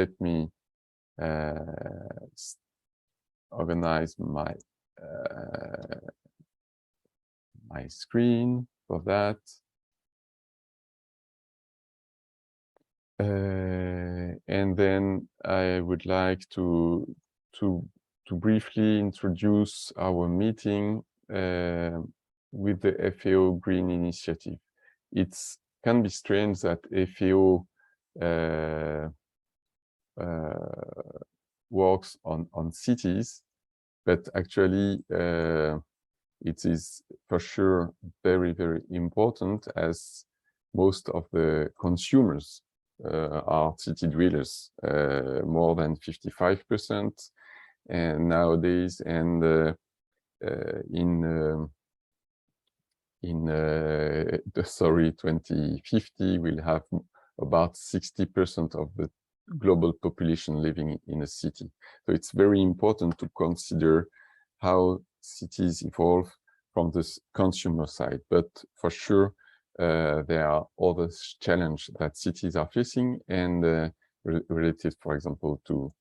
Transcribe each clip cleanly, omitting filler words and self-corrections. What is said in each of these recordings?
Let me organize my my screen for that. And then I would like to briefly introduce our meeting with the FAO Green Initiative. It can be strange that FAO works on cities, but actually it is for sure very, very important, as most of the consumers are city dwellers, more than 55%, and nowadays, and in 2050 we'll have about 60% of the global population living in a city. So it's very important to consider how cities evolve from the consumer side, but for sure there are other challenges that cities are facing, and related, for example, to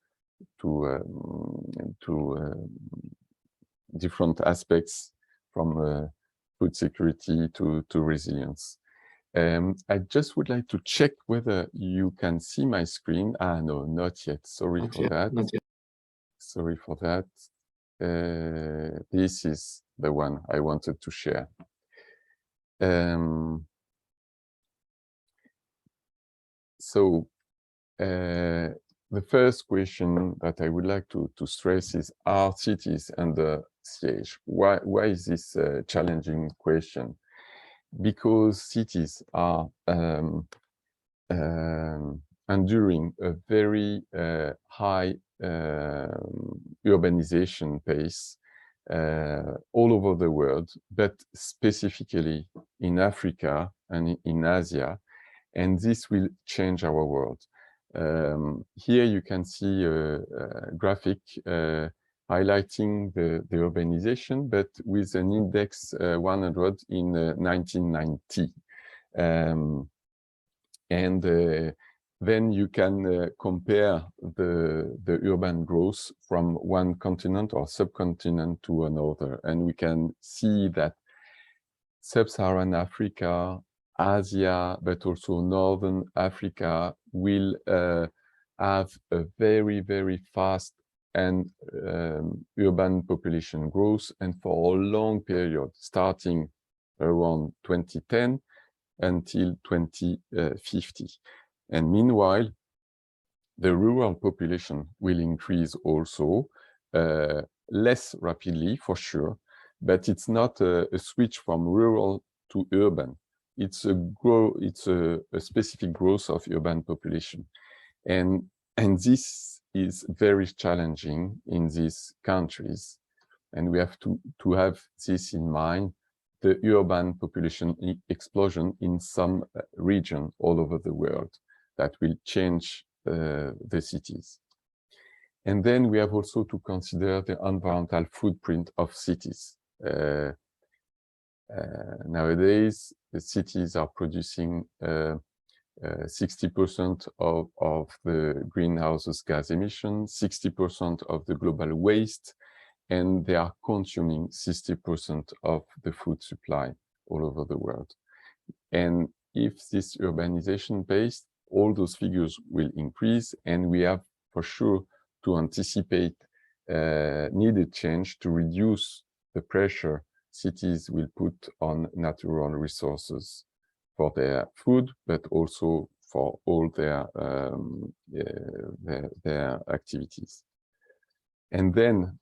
different aspects, from food security to resilience. I just would like to check whether you can see my screen. No, not yet. Sorry for that. Sorry for that. This is the one I wanted to share. So the first question that I would like to stress is, are cities under siege? Why is this a challenging question? Because cities are enduring a very high urbanization pace all over the world, but specifically in Africa and in Asia, and this will change our world. Here you can see a graphic highlighting the urbanization, but with an index 100 in 1990. Then you can compare the urban growth from one continent or subcontinent to another. And we can see that Sub-Saharan Africa, Asia, but also Northern Africa will have a very, very fast and urban population growth, and for a long period, starting around 2010 until 2050. And meanwhile, the rural population will increase also, less rapidly for sure, but it's not a switch from rural to urban. It's a specific growth of urban population, and this is very challenging in these countries, and we have to have this in mind. The urban population explosion in some region all over the world that will change the cities. And then we have also to consider the environmental footprint of cities. Nowadays, the cities are producing 60% of the greenhouse gas emissions, 60% of the global waste, and they are consuming 60% of the food supply all over the world. And if this urbanization pace, all those figures will increase, and we have for sure to anticipate needed change to reduce the pressure cities will put on natural resources for their food, but also for all their activities. And then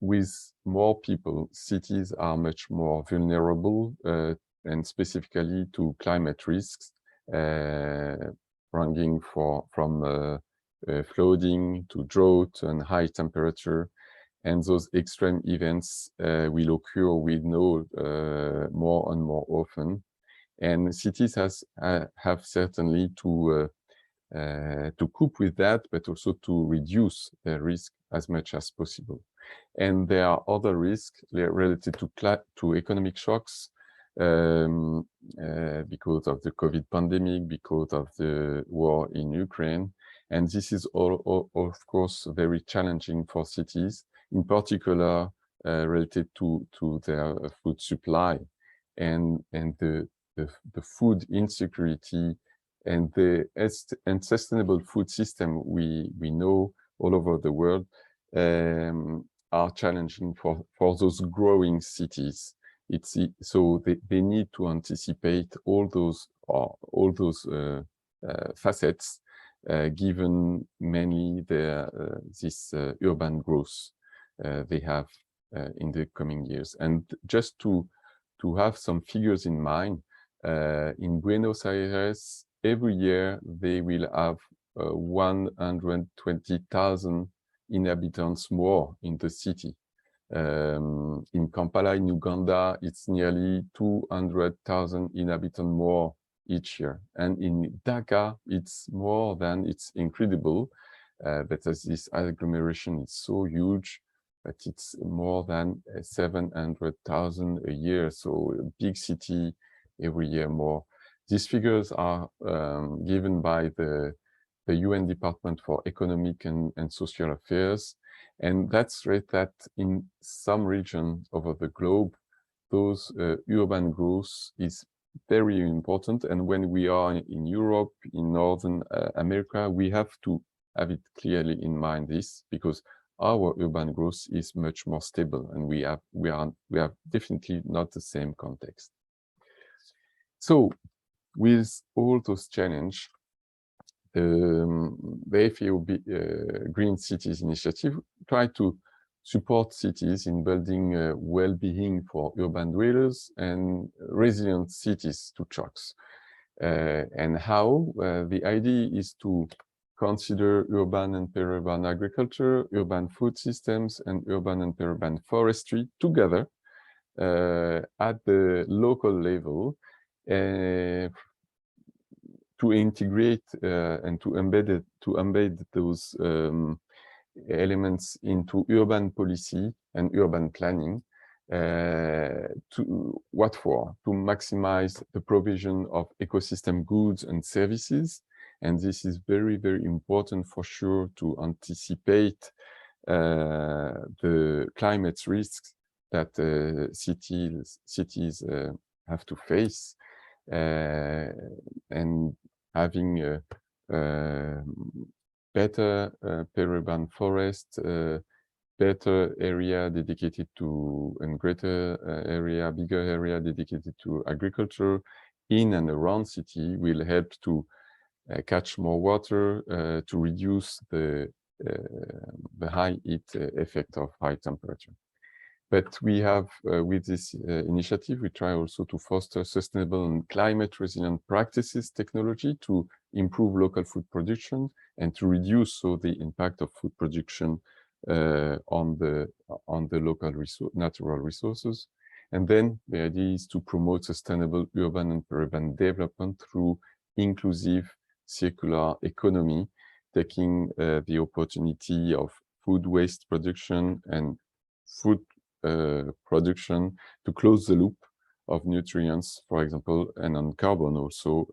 with more people, cities are much more vulnerable, and specifically to climate risks, ranging from flooding to drought and high temperature. And those extreme events will occur, we know, more and more often. And cities have certainly to cope with that, but also to reduce their risk as much as possible. And there are other risks related to economic shocks, because of the COVID pandemic, because of the war in Ukraine. And this is all, of course, very challenging for cities, in particular related to their food supply and the food insecurity and the unsustainable food system we know all over the world are challenging for those growing cities. So they need to anticipate all those facets, given mainly this urban growth they have in the coming years. And just to have some figures in mind, in Buenos Aires, every year they will have 120,000 inhabitants more in the city. In Kampala, in Uganda, it's nearly 200,000 inhabitants more each year. And in Dhaka, it's more than, it's incredible, but as this agglomeration is so huge, but it's more than 700,000 a year. So a big city every year more. These figures are given by the UN Department for Economic and Social Affairs. And that's right, that in some regions over the globe, those urban growth is very important. And when we are in Europe, in Northern America, we have to have it clearly in mind this, because our urban growth is much more stable, and we are definitely not the same context. So with all those challenges, the FAO Green Cities Initiative try to support cities in building well-being for urban dwellers and resilient cities to shocks. And how? The idea is to consider urban and peri-urban agriculture, urban food systems, and urban and peri-urban forestry together at the local level, to integrate and to embed those elements into urban policy and urban planning. What for? To maximize the provision of ecosystem goods and services. And this is very, very important for sure to anticipate the climate risks that cities have to face, and having better peri-urban forest, better area dedicated to, and greater area, bigger area dedicated to agriculture in and around city will help to catch more water, to reduce the high heat effect of high temperature. But we have, with this initiative, we try also to foster sustainable and climate resilient practices technology to improve local food production and to reduce the impact of food production on the local natural resources. And then the idea is to promote sustainable urban and peri-urban development through inclusive circular economy, taking the opportunity of food waste production and food production to close the loop of nutrients, for example, and on carbon also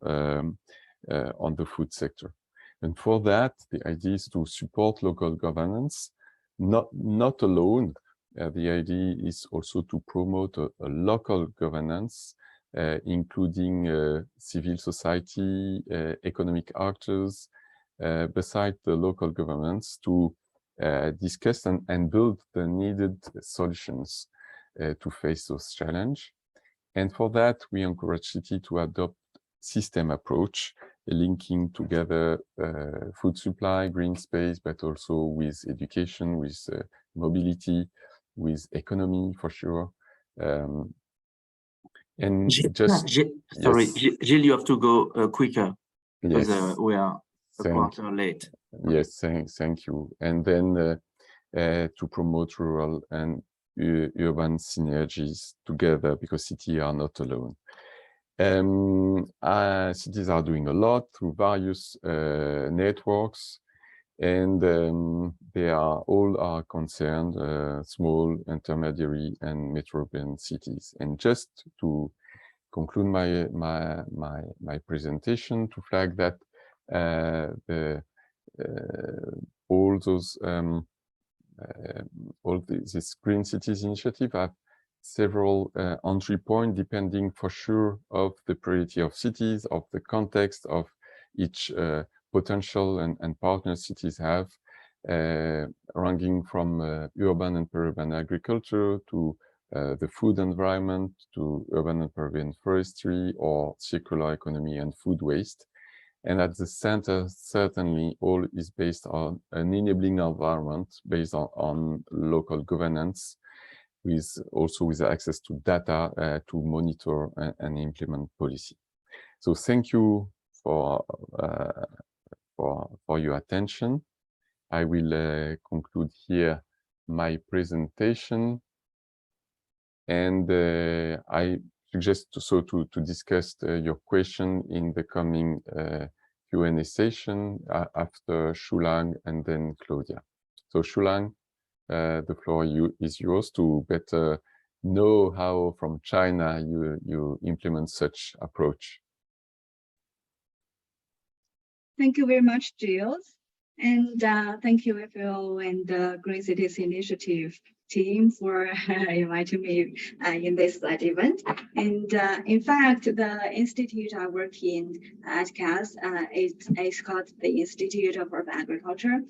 on the food sector. And for that, the idea is to support local governance, not alone. The idea is also to promote a local governance, including civil society, economic actors, beside the local governments, to discuss and build the needed solutions to face those challenges. And for that, we encourage cities to adopt system approach, linking together food supply, green space, but also with education, with mobility, with economy for sure. And sorry, Gilles, you have to go quicker because yes. We are a quarter late. Yes, thank you. And then to promote rural and urban synergies together, because cities are not alone. Cities are doing a lot through various networks, and they all are concerned, small, intermediary, and metropolitan cities. And just to conclude my presentation, to flag that all those this Green Cities initiative have several entry points depending for sure of the priority of cities, of the context of each potential and partner cities have, ranging from urban and peri-urban agriculture to the food environment, to urban and peri-urban forestry, or circular economy and food waste. And at the center, certainly, all is based on an enabling environment based on local governance, also with access to data to monitor and implement policy. So thank you for your attention. I will conclude here my presentation, and I suggest to discuss your question in the coming Q&A session after Shulang and then Claudia. So Shulang, the floor is yours to better know how from China you implement such approach. Thank you very much, Gilles. And thank you, FAO and the Green Cities Initiative team for inviting me in this event. And in fact, the institute I work in at CAS is called the Institute of Urban Agriculture.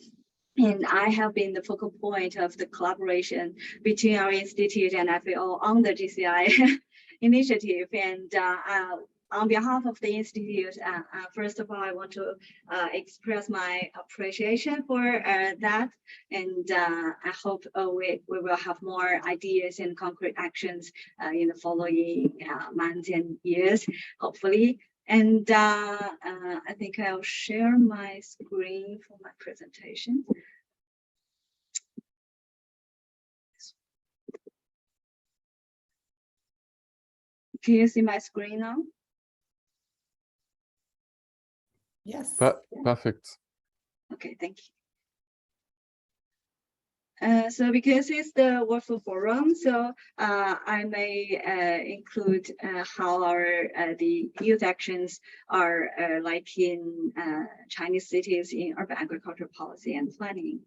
And I have been the focal point of the collaboration between our institute and FAO on the GCI initiative. And on behalf of the institute, first of all, I want to express my appreciation for that. And I hope we will have more ideas and concrete actions in the following months and years, hopefully. And I think I'll share my screen for my presentation. Can you see my screen now? Yes. Perfect. Okay, thank you. So because it's the Workflow Forum, so I may include how our the youth actions are like in Chinese cities in urban agriculture policy and planning.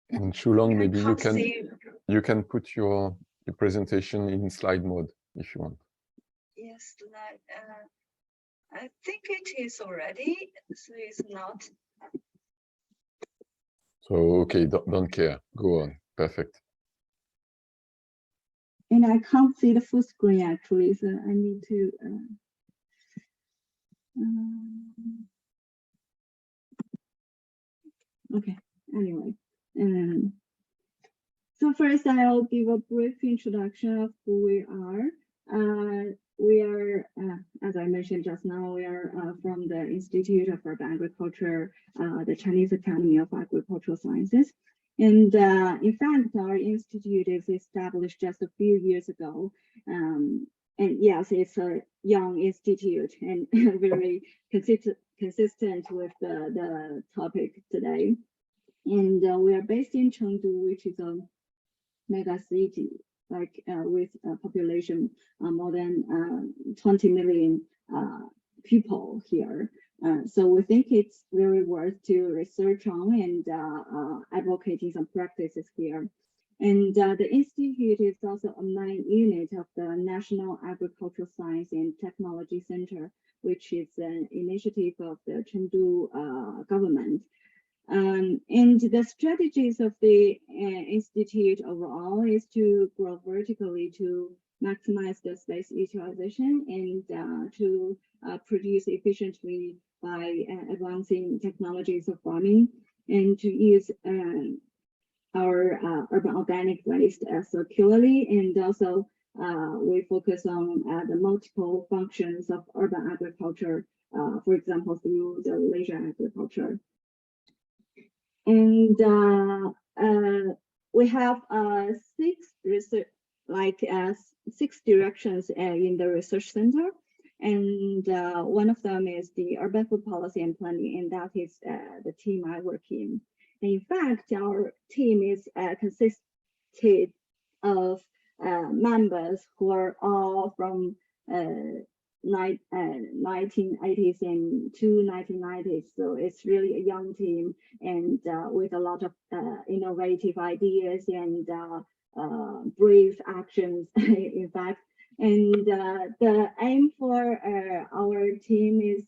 And Shulang, maybe you can put your presentation in slide mode if you want. Yes, I think it is already, so it's not. So, okay, don't care. Go on. Perfect. And I can't see the full screen actually, so I need to. Okay, anyway. So first, I'll give a brief introduction of who we are. We are, as I mentioned just now, we are from the Institute of Urban Agriculture, the Chinese Academy of Agricultural Sciences. And in fact, our institute is established just a few years ago. And yes, it's a young institute and very consistent with the topic today. And we are based in Chengdu, which is a mega city, like with a population more than 20 million people here. So we think it's very worth to research on and advocating some practices here. And the institute is also a main unit of the National Agricultural Science and Technology Center, which is an initiative of the Chengdu government. And the strategies of the institute overall is to grow vertically to maximize the space utilization and to produce efficiently by advancing technologies of farming and to use our urban organic waste circularly. And also we focus on the multiple functions of urban agriculture, for example, through the leisure agriculture. And we have six directions in the research center, and one of them is the urban food policy and planning, and that is the team I work in. And in fact, our team is consisted of members who are all from 1980s and to 1990s. So it's really a young team and with a lot of innovative ideas and brave actions, in fact. And the aim for our team is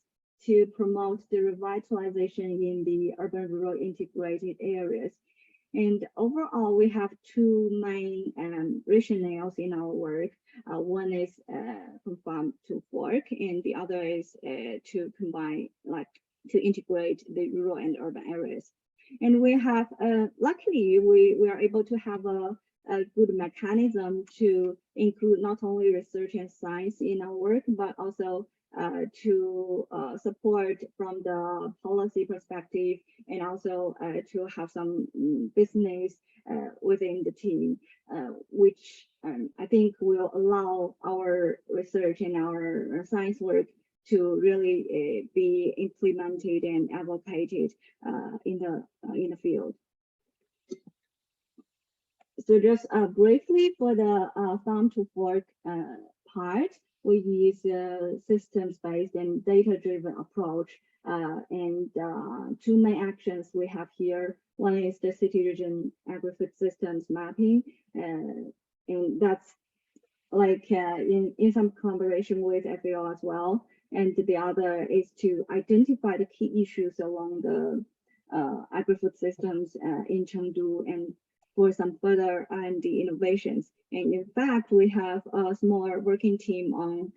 to promote the revitalization in the urban-rural integrated areas. And overall, we have two main rationales in our work. One is from farm to fork, and the other is to combine, to integrate the rural and urban areas. And we have, luckily, we are able to have a good mechanism to include not only research and science in our work, but also to support from the policy perspective, and also to have some business within the team, which I think will allow our research and our science work to really be implemented and advocated in the field. So just briefly for the farm to fork part, we use a systems-based and data-driven approach. And two main actions we have here. One is the city region agri-food systems mapping, and that's like in some collaboration with FAO as well. And the other is to identify the key issues along the agri-food systems in Chengdu, and for some further R&D innovations. And in fact, we have a small working team on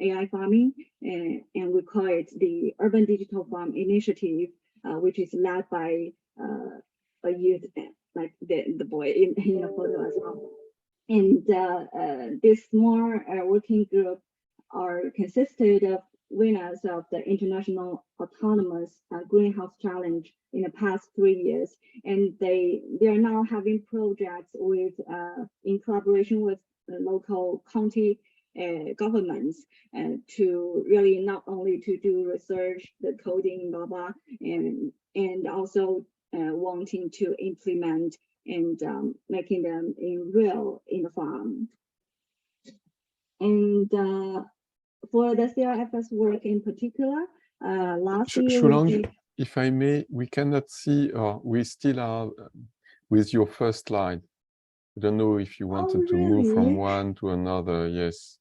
AI farming, and we call it the Urban Digital Farm Initiative, which is led by a youth, like the boy in the photo as well. And this small working group are consisted of winners of the International Autonomous Greenhouse Challenge in the past 3 years, and they are now having projects with in collaboration with local county governments to really not only to do research, the coding, blah blah, and also wanting to implement and making them in the farm. And for the CRFS work in particular, last year Shulong, if I may, we cannot see, or we still are with your first slide. I don't know if you wanted to move from one to another. Yes.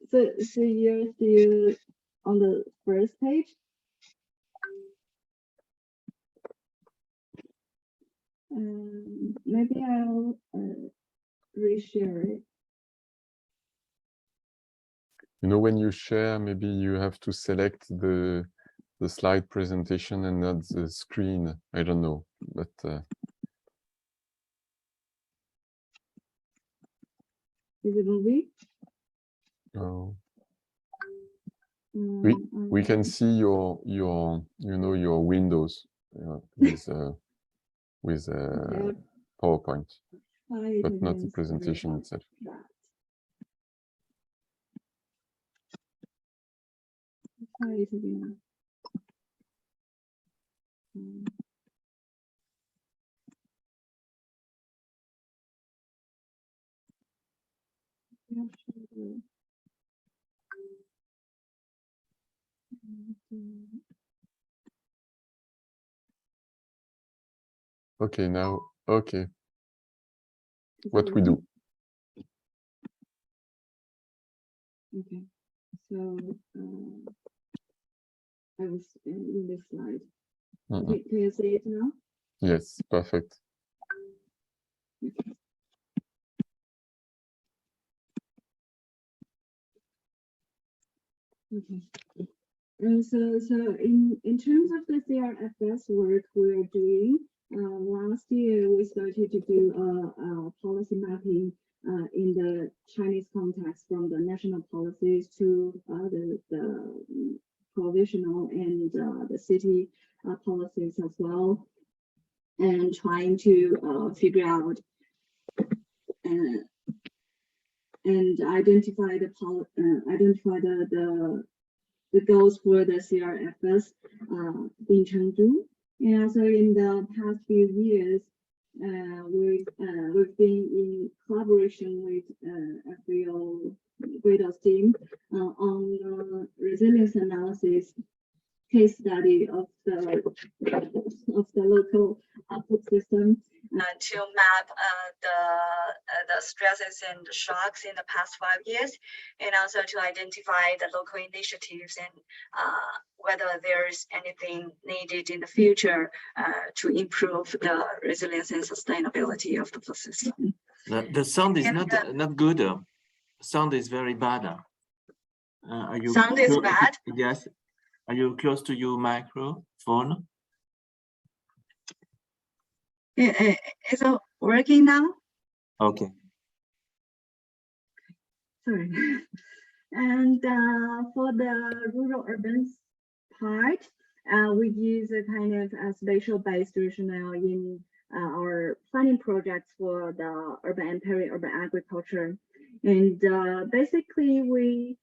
So you're still on the first page? Maybe I'll reshare it. You know, when you share, maybe you have to select the slide presentation and not the screen. I don't know, but is it moving? Oh. We can see your windows with PowerPoint, but not the presentation itself. Okay, now, okay. What we do? Okay, so I was in this slide. Okay, can you see it now? Yes, perfect. Okay. And so in terms of the CRFS work we're doing, last year we started to do a policy mapping in the Chinese context, from the national policies to the provisional and the city policies as well, and trying to figure out and identify the goals for the CRFS in Chengdu. And also in the past few years, we've been in collaboration with FBO Guido's team on resilience analysis case study of the local food system to map the stresses and shocks in the past 5 years, and also to identify the local initiatives and whether there's anything needed in the future to improve the resilience and sustainability of the food system. The sound is not good. Sound is very bad. Are you sound is bad? Yes. Are you close to your microphone? Is it working now? Okay. Sorry. And for the rural urban part, we use a kind of spatial-based rationale in our planning projects for the urban and peri-urban agriculture. And basically, we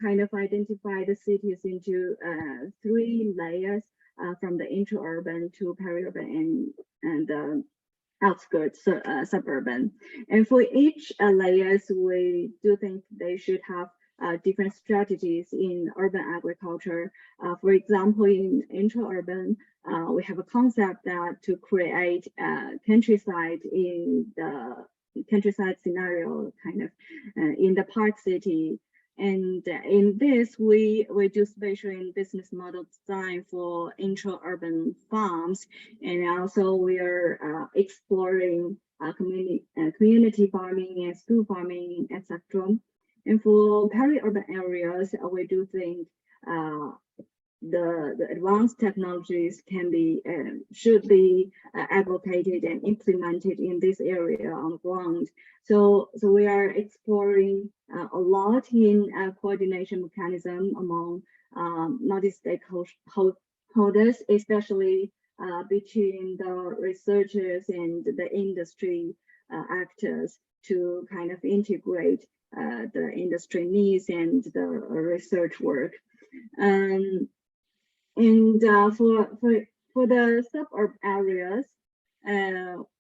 kind of identify the cities into 3 layers from the intra-urban to peri-urban and outskirts, suburban. And for each layers, we do think they should have different strategies in urban agriculture. For example, in intra-urban, we have a concept that to create countryside in the countryside scenario, kind of in the park city. And in this, we do spatial and business model design for intra-urban farms, and also we are exploring community farming and school farming, etc. And for peri-urban areas, we do think the advanced technologies can be should be advocated and implemented in this area on the ground. So we are exploring a lot in coordination mechanism among multi-stakeholders, especially between the researchers and the industry actors, to kind of integrate the industry needs and the research work. And for the suburb areas,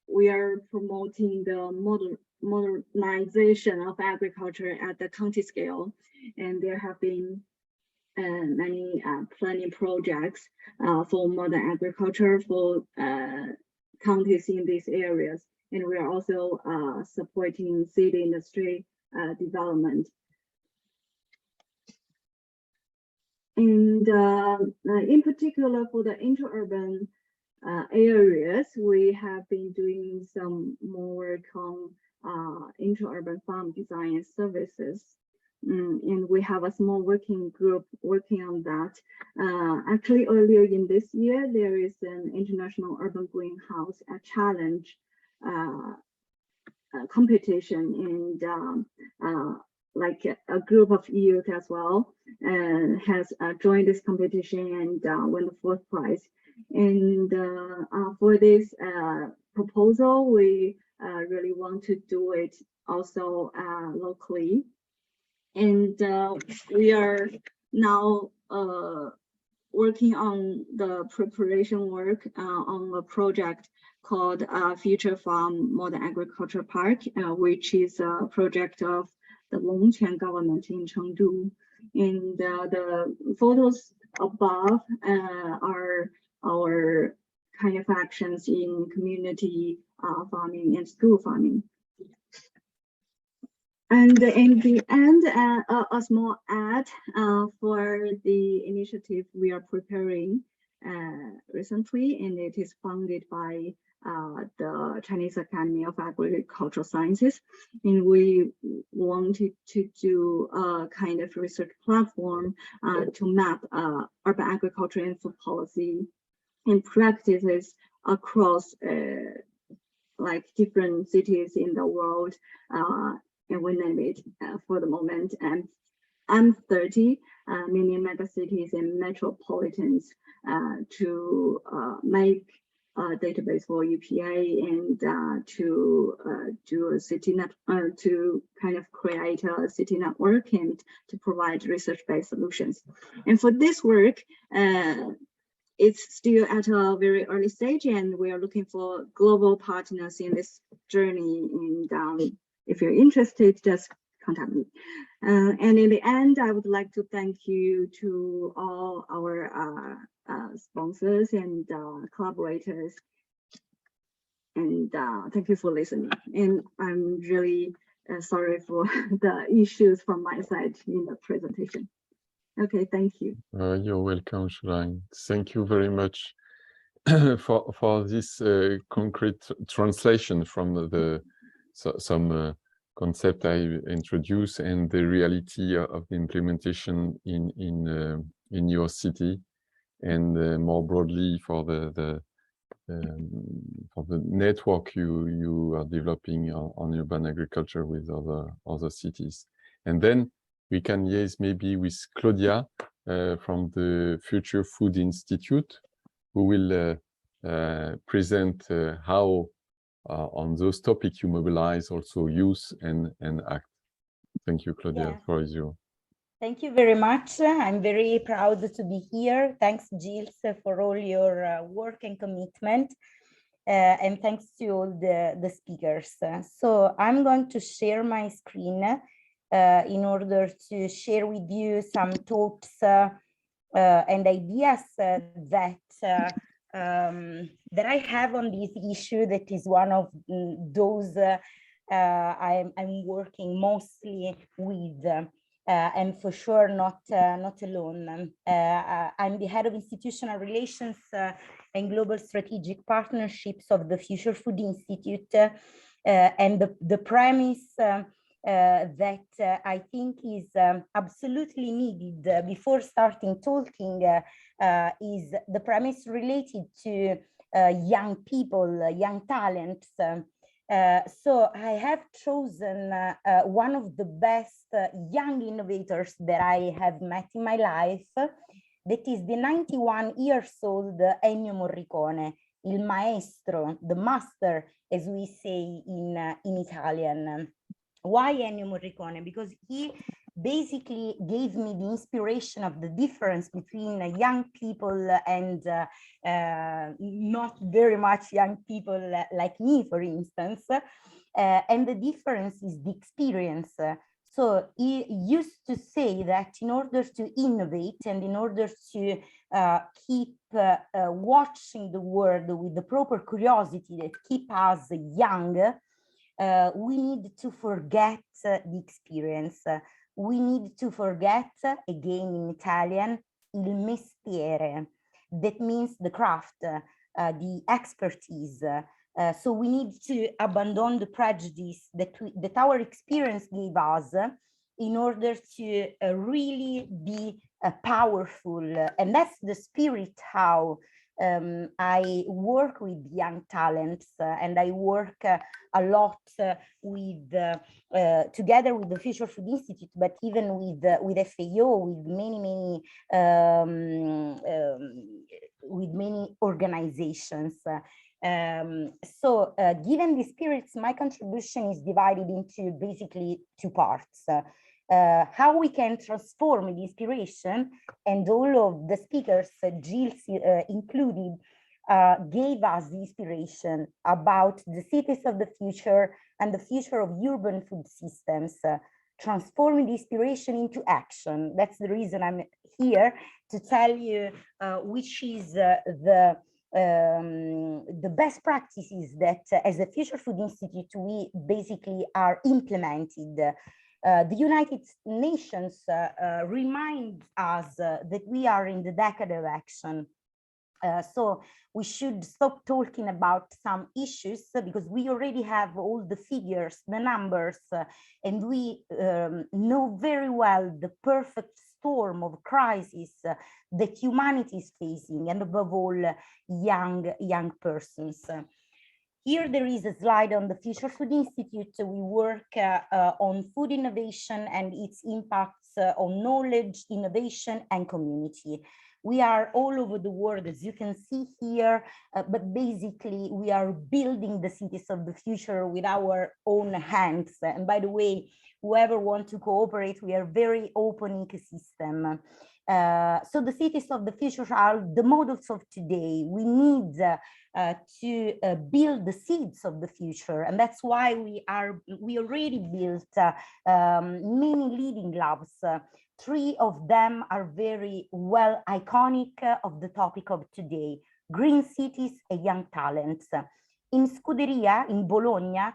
we are promoting the modernization of agriculture at the county scale, and there have been many planning projects for modern agriculture for counties in these areas, and we are also supporting seed industry development. And in particular, for the intra-urban areas, we have been doing some more work on intra-urban farm design and services. And we have a small working group working on that. Actually, earlier in this year, there is an international urban greenhouse challenge competition, and like a group of youth as well has joined this competition and won the 4th prize. And for this proposal, we really want to do it also locally. And we are now working on the preparation work on a project called Future Farm Modern Agriculture Park, which is a project of the Longquan government in Chengdu. And the photos above are our kind of actions in community farming and school farming. And in the end, a small ad for the initiative we are preparing recently, and it is funded by the Chinese Academy of Agricultural Sciences. And we wanted to do a kind of research platform to map urban agriculture and food policy and practices across like different cities in the world. And we name it for the moment and 30 mini megacities and metropolitans to make a database for UPA and to do a city net to kind of create a city network and to provide research-based solutions. And for this work, it's still at a very early stage, and we are looking for global partners in this journey. And if you're interested, just contact me. And in the end, I would like to thank you to all our sponsors and collaborators. And thank you for listening. And I'm really sorry for the issues from my side in the presentation. Okay, thank you. You're welcome, Shulang. Thank you very much for this concrete translation from some concept I introduced and the reality of the implementation in your city, and more broadly for the network you are developing on urban agriculture with other cities. And then we can liaise maybe with Claudia from the Future Food Institute, who will present how on those topics you mobilize also youth and act. Thank you, Claudia. Yeah. For you. Thank you very much. I'm very proud to be here. Thanks, Gilles, for all your work and commitment. And thanks to all the speakers. So I'm going to share my screen in order to share with you some thoughts and ideas that I have on this issue, that is one of those I'm working mostly with. And for sure not alone. I'm the head of institutional relations and global strategic partnerships of the Future Food Institute, and the premise that I think is absolutely needed before starting talking is the premise related to young people, young talents. So I have chosen one of the best young innovators that I have met in my life. That is the 91 years old Ennio Morricone, il maestro, the master, as we say in Italian. Why Ennio Morricone? Because he basically gave me the inspiration of the difference between young people and not very much young people like me, for instance. And the difference is the experience. So he used to say that in order to innovate and in order to keep watching the world with the proper curiosity that keep us young, we need to forget the experience. We need to forget, again in Italian, il mestiere. That means the craft, the expertise. So we need to abandon the prejudice that our experience gave us in order to really be powerful. And that's the spirit how I work with young talents, and I work a lot with together with the Future Food Institute, but even with FAO, with many organizations. So given the spirits, my contribution is divided into basically two parts. How we can transform the inspiration, and all of the speakers, Gilles included, gave us the inspiration about the cities of the future and the future of urban food systems, transforming the inspiration into action. That's the reason I'm here, to tell you which is the best practices that as a Future Food Institute we basically are implemented. The United Nations reminds us that we are in the decade of action. So we should stop talking about some issues because we already have all the figures, the numbers, and we know very well the perfect storm of crisis that humanity is facing, and above all, young persons. Here there is a slide on the Future Food Institute. We work on food innovation and its impacts on knowledge, innovation, and community. We are all over the world, as you can see here, but basically we are building the cities of the future with our own hands. And by the way, whoever wants to cooperate. We are very open ecosystem. So the cities of the future are the models of today. We need to build the seeds of the future, and that's why we already built many leading labs. 3 of them are very well iconic of the topic of today: green cities and young talents. In Scuderia, in Bologna,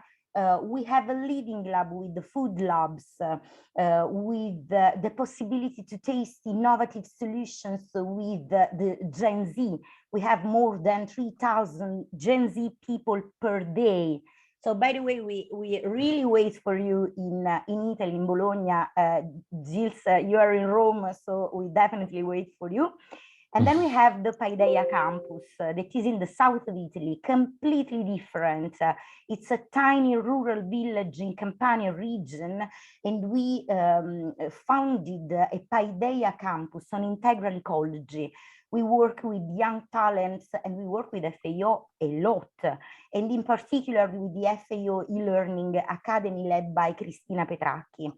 we have a leading lab with the food labs, with the possibility to taste innovative solutions with the Gen Z. We have more than 3,000 Gen Z people per day. So by the way, we really wait for you in Italy, in Bologna. Gilles, you are in Rome, so we definitely wait for you. And then we have the Paideia campus that is in the south of Italy, completely different. It's a tiny rural village in Campania region, and we founded a Paideia campus on integral ecology. We work with young talents and we work with FAO a lot, and in particular with the FAO e-learning academy led by Cristina Petracchi.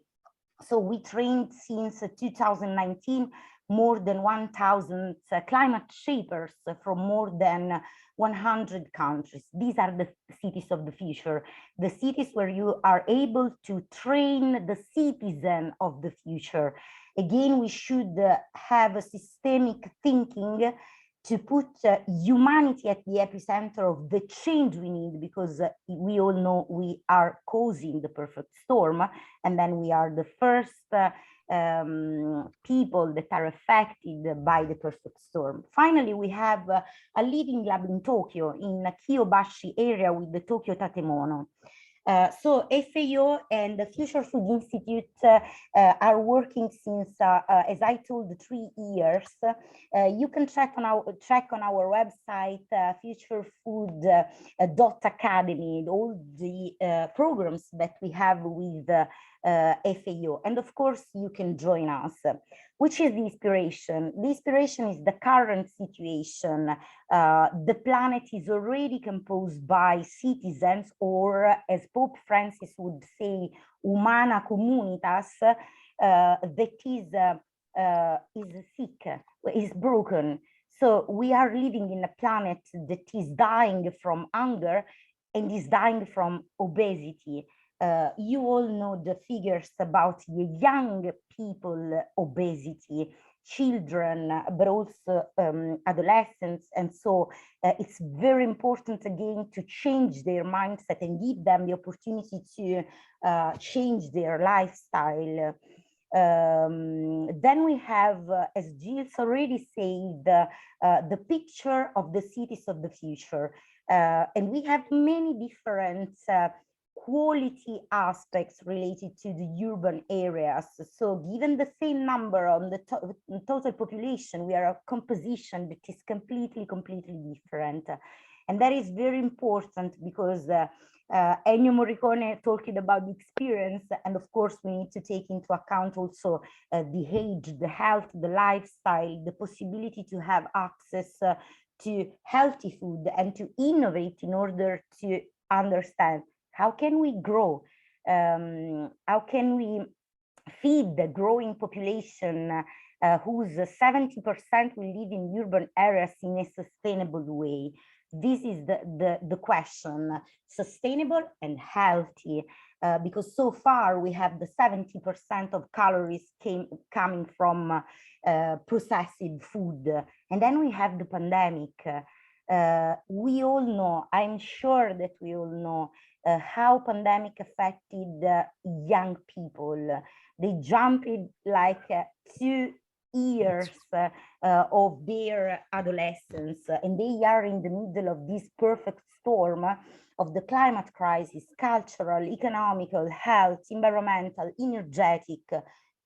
So we trained since 2019 more than 1,000 climate shapers from more than 100 countries. These are the cities of the future, the cities where you are able to train the citizen of the future. Again, we should have a systemic thinking to put humanity at the epicenter of the change we need, because we all know we are causing the perfect storm, and then we are the first people that are affected by the perfect storm. Finally, we have a leading lab in Tokyo, in Kyobashi area with the Tokyo Tatemono. So FAO and the Future Food Institute are working since, as I told, 3 years. You can check on our website, futurefood.academy, all the programs that we have with FAO. And of course, you can join us. Which is the inspiration? The inspiration is the current situation. The planet is already composed by citizens, or as Pope Francis would say, humana communitas, that is sick, is broken. So we are living in a planet that is dying from hunger and is dying from obesity. You all know the figures about the young people obesity, children, but also adolescents. And so it's very important again to change their mindset and give them the opportunity to change their lifestyle. Then we have, as Gilles already said, the picture of the cities of the future. And we have many different quality aspects related to the urban areas. So given the same number on the total population, we are a composition that is completely different. And that is very important because Ennio Morricone talked about the experience, and of course we need to take into account also the age, the health, the lifestyle, the possibility to have access to healthy food and to innovate in order to understand how can we grow, how can we feed the growing population whose 70% will live in urban areas in a sustainable way. This is the question, sustainable and healthy, because so far we have the 70% of calories coming from processed food. And then we have the pandemic. We all know, I'm sure that we all know how pandemic affected young people. They jumped like 2 years of their adolescence, and they are in the middle of this perfect storm of the climate crisis, cultural, economical, health, environmental, energetic,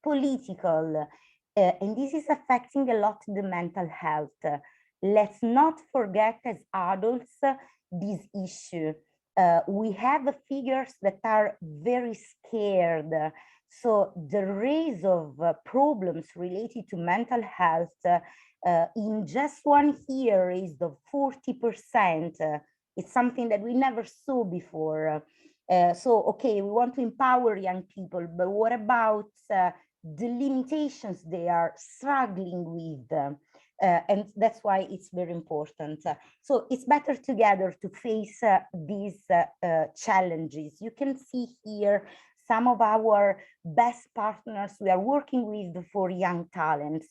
political, and this is affecting a lot the mental health. Let's not forget as adults this issue. We have figures that are very scared. So the rise of problems related to mental health in just 1 year is of 40%. It's something that we never saw before. So, okay, we want to empower young people, but what about the limitations they are struggling with? And that's why it's very important. So it's better together to face these challenges. You can see here some of our best partners we are working with for young talents.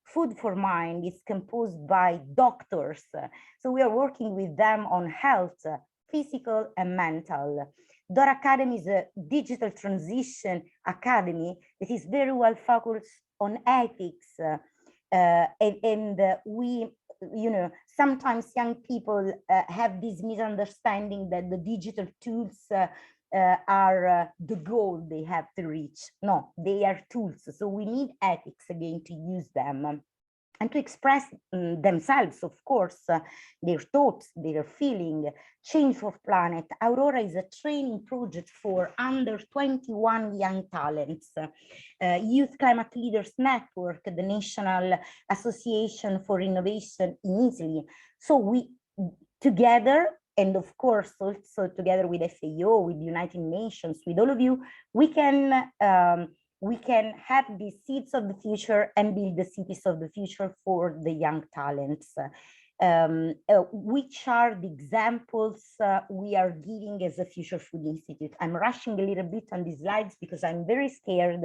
Food for Mind is composed by doctors. So we are working with them on health, physical and mental. Door Academy is a digital transition academy that is very well focused on ethics. We, you know, sometimes young people have this misunderstanding that the digital tools are the goal they have to reach. No, they are tools. So we need ethics again to use them. And to express themselves, of course, their thoughts, their feeling, Change for Planet. Aurora is a training project for under 21 young talents. Youth Climate Leaders Network, the National Association for Innovation in Italy. So we together, and of course also together with FAO, with the United Nations, with all of you, we can have the seeds of the future and build the cities of the future for the young talents. Which are the examples we are giving as a Future Food Institute? I'm rushing a little bit on these slides because I'm very scared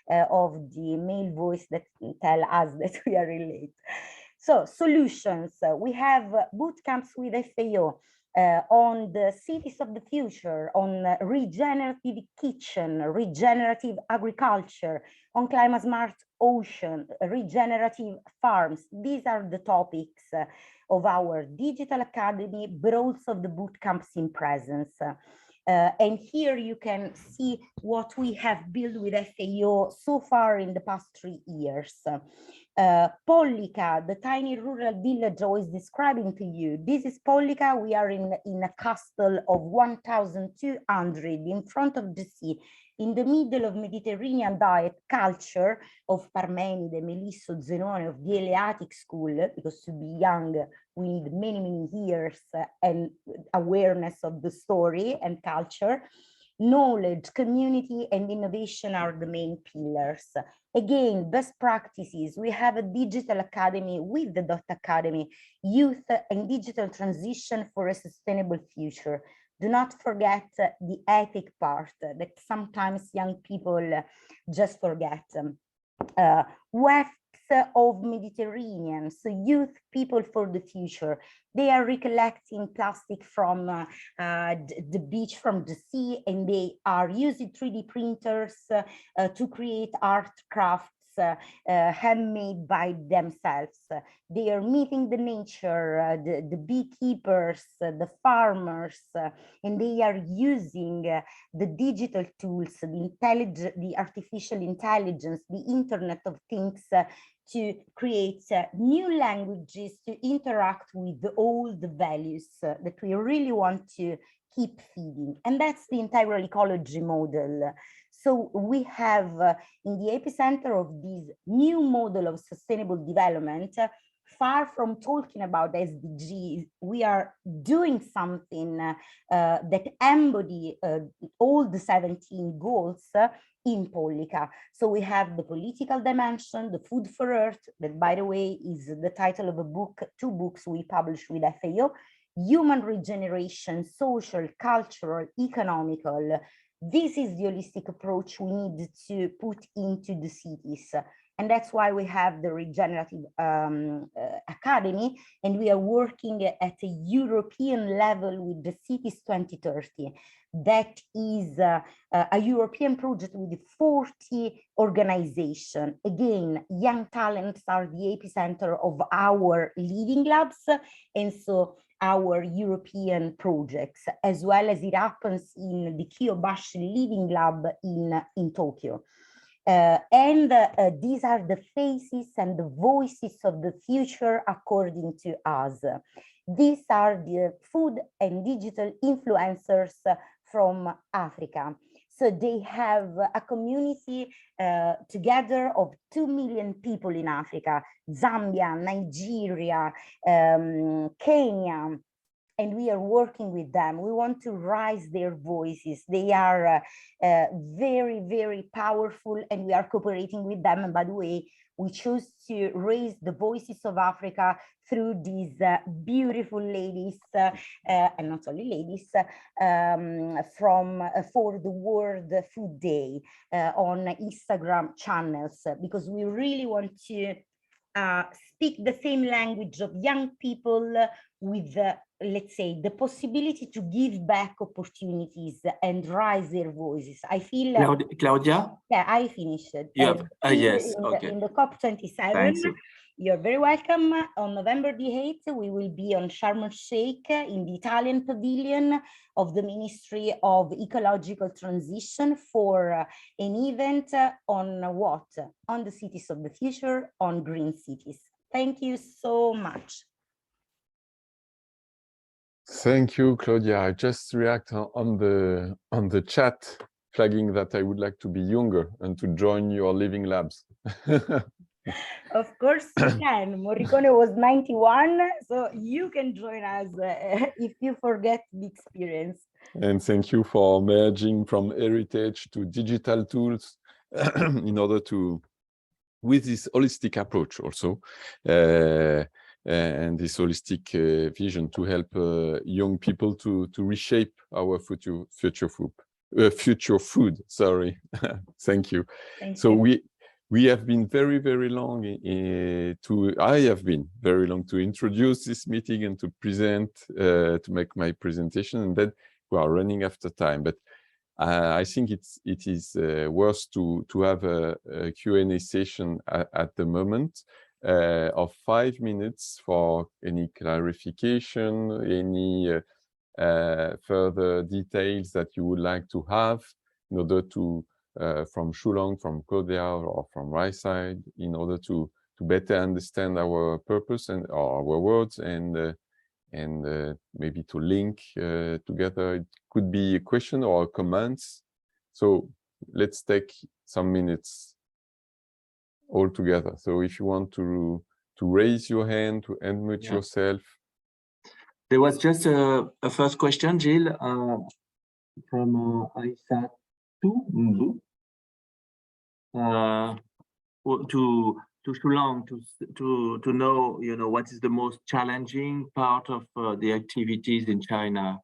of the male voice that tell us that we are late. So solutions, we have boot camps with FAO. On the cities of the future, on regenerative kitchen, regenerative agriculture, on climate smart ocean, regenerative farms. These are the topics of our digital academy, but also of the boot camps in presence. And here you can see what we have built with FAO so far in the past 3 years. Pollica, the tiny rural village I was describing to you. This is Pollica. We are in a castle of 1,200 in front of the sea, in the middle of Mediterranean diet culture of Parmenide, Melisso, Zenone, of the Eleatic school, because to be young, we need many, many years and awareness of the story and culture. Knowledge, community, and innovation are the main pillars. Again, best practices. We have a digital academy with the Dot Academy, youth and digital transition for a sustainable future. Do not forget the ethic part that sometimes young people just forget. WEFs of Mediterranean, so youth people for the future. They are recollecting plastic from the beach, from the sea, and they are using 3D printers to create art crafts handmade by themselves. They are meeting the nature, the beekeepers, the farmers, and they are using the digital tools, the artificial intelligence, the Internet of Things to create new languages to interact with the old values that we really want to keep feeding. And that's the integral ecology model. So we have in the epicenter of this new model of sustainable development, far from talking about SDGs, we are doing something that embody all the 17 goals in Pollica. So we have the political dimension, the Food for Earth, that by the way is the title of a book, 2 books we published with FAO, human regeneration, social, cultural, economical. This is the holistic approach we need to put into the cities. And that's why we have the Regenerative Academy, and we are working at a European level with the Cities 2030. That is a European project with 40 organizations. Again, young talents are the epicenter of our living labs, and so our European projects, as well as it happens in the Kiyobashi Living Lab in Tokyo. These are the faces and the voices of the future according to us. These are the food and digital influencers from Africa. So they have a community together of 2 million people in Africa, Zambia, Nigeria, Kenya, and we are working with them. We want to raise their voices. They are very, very powerful, and we are cooperating with them. And by the way, we choose to raise the voices of Africa through these beautiful ladies, and not only ladies, for the World Food Day on Instagram channels, because we really want to speak the same language of young people with, let's say, the possibility to give back opportunities and raise their voices. I feel Claudia? Yeah, I finished. You have, yes, okay. In the COP27. Thanks. You're very welcome. On November the 8th, we will be on Sharm el-Sheikh in the Italian pavilion of the Ministry of Ecological Transition for an event on what? On the cities of the future, on green cities. Thank you so much. Thank you, Claudia. I just react on the chat, flagging that I would like to be younger and to join your living labs. Of course you can. Morricone was 91, so you can join us if you forget the experience. And thank you for merging from heritage to digital tools in order to, with this holistic approach also, and this holistic vision to help young people to reshape our future food. Sorry, thank you. Thank you. We have been very, very long I have been very long to introduce this meeting and to present, to make my presentation, and then we are running after time. But I think it is worth to have a Q&A session at the moment of 5 minutes for any clarification, any further details that you would like to have in order to from Shulong, from Claudia, or from right side, in order to better understand our purpose and our words, and maybe to link together. It could be a question or comments. So let's take some minutes all together. So if you want to raise your hand, to unmute yourself. There was just a first question, Jill, from Aisha. To Shulong, to know, what is the most challenging part of the activities in China,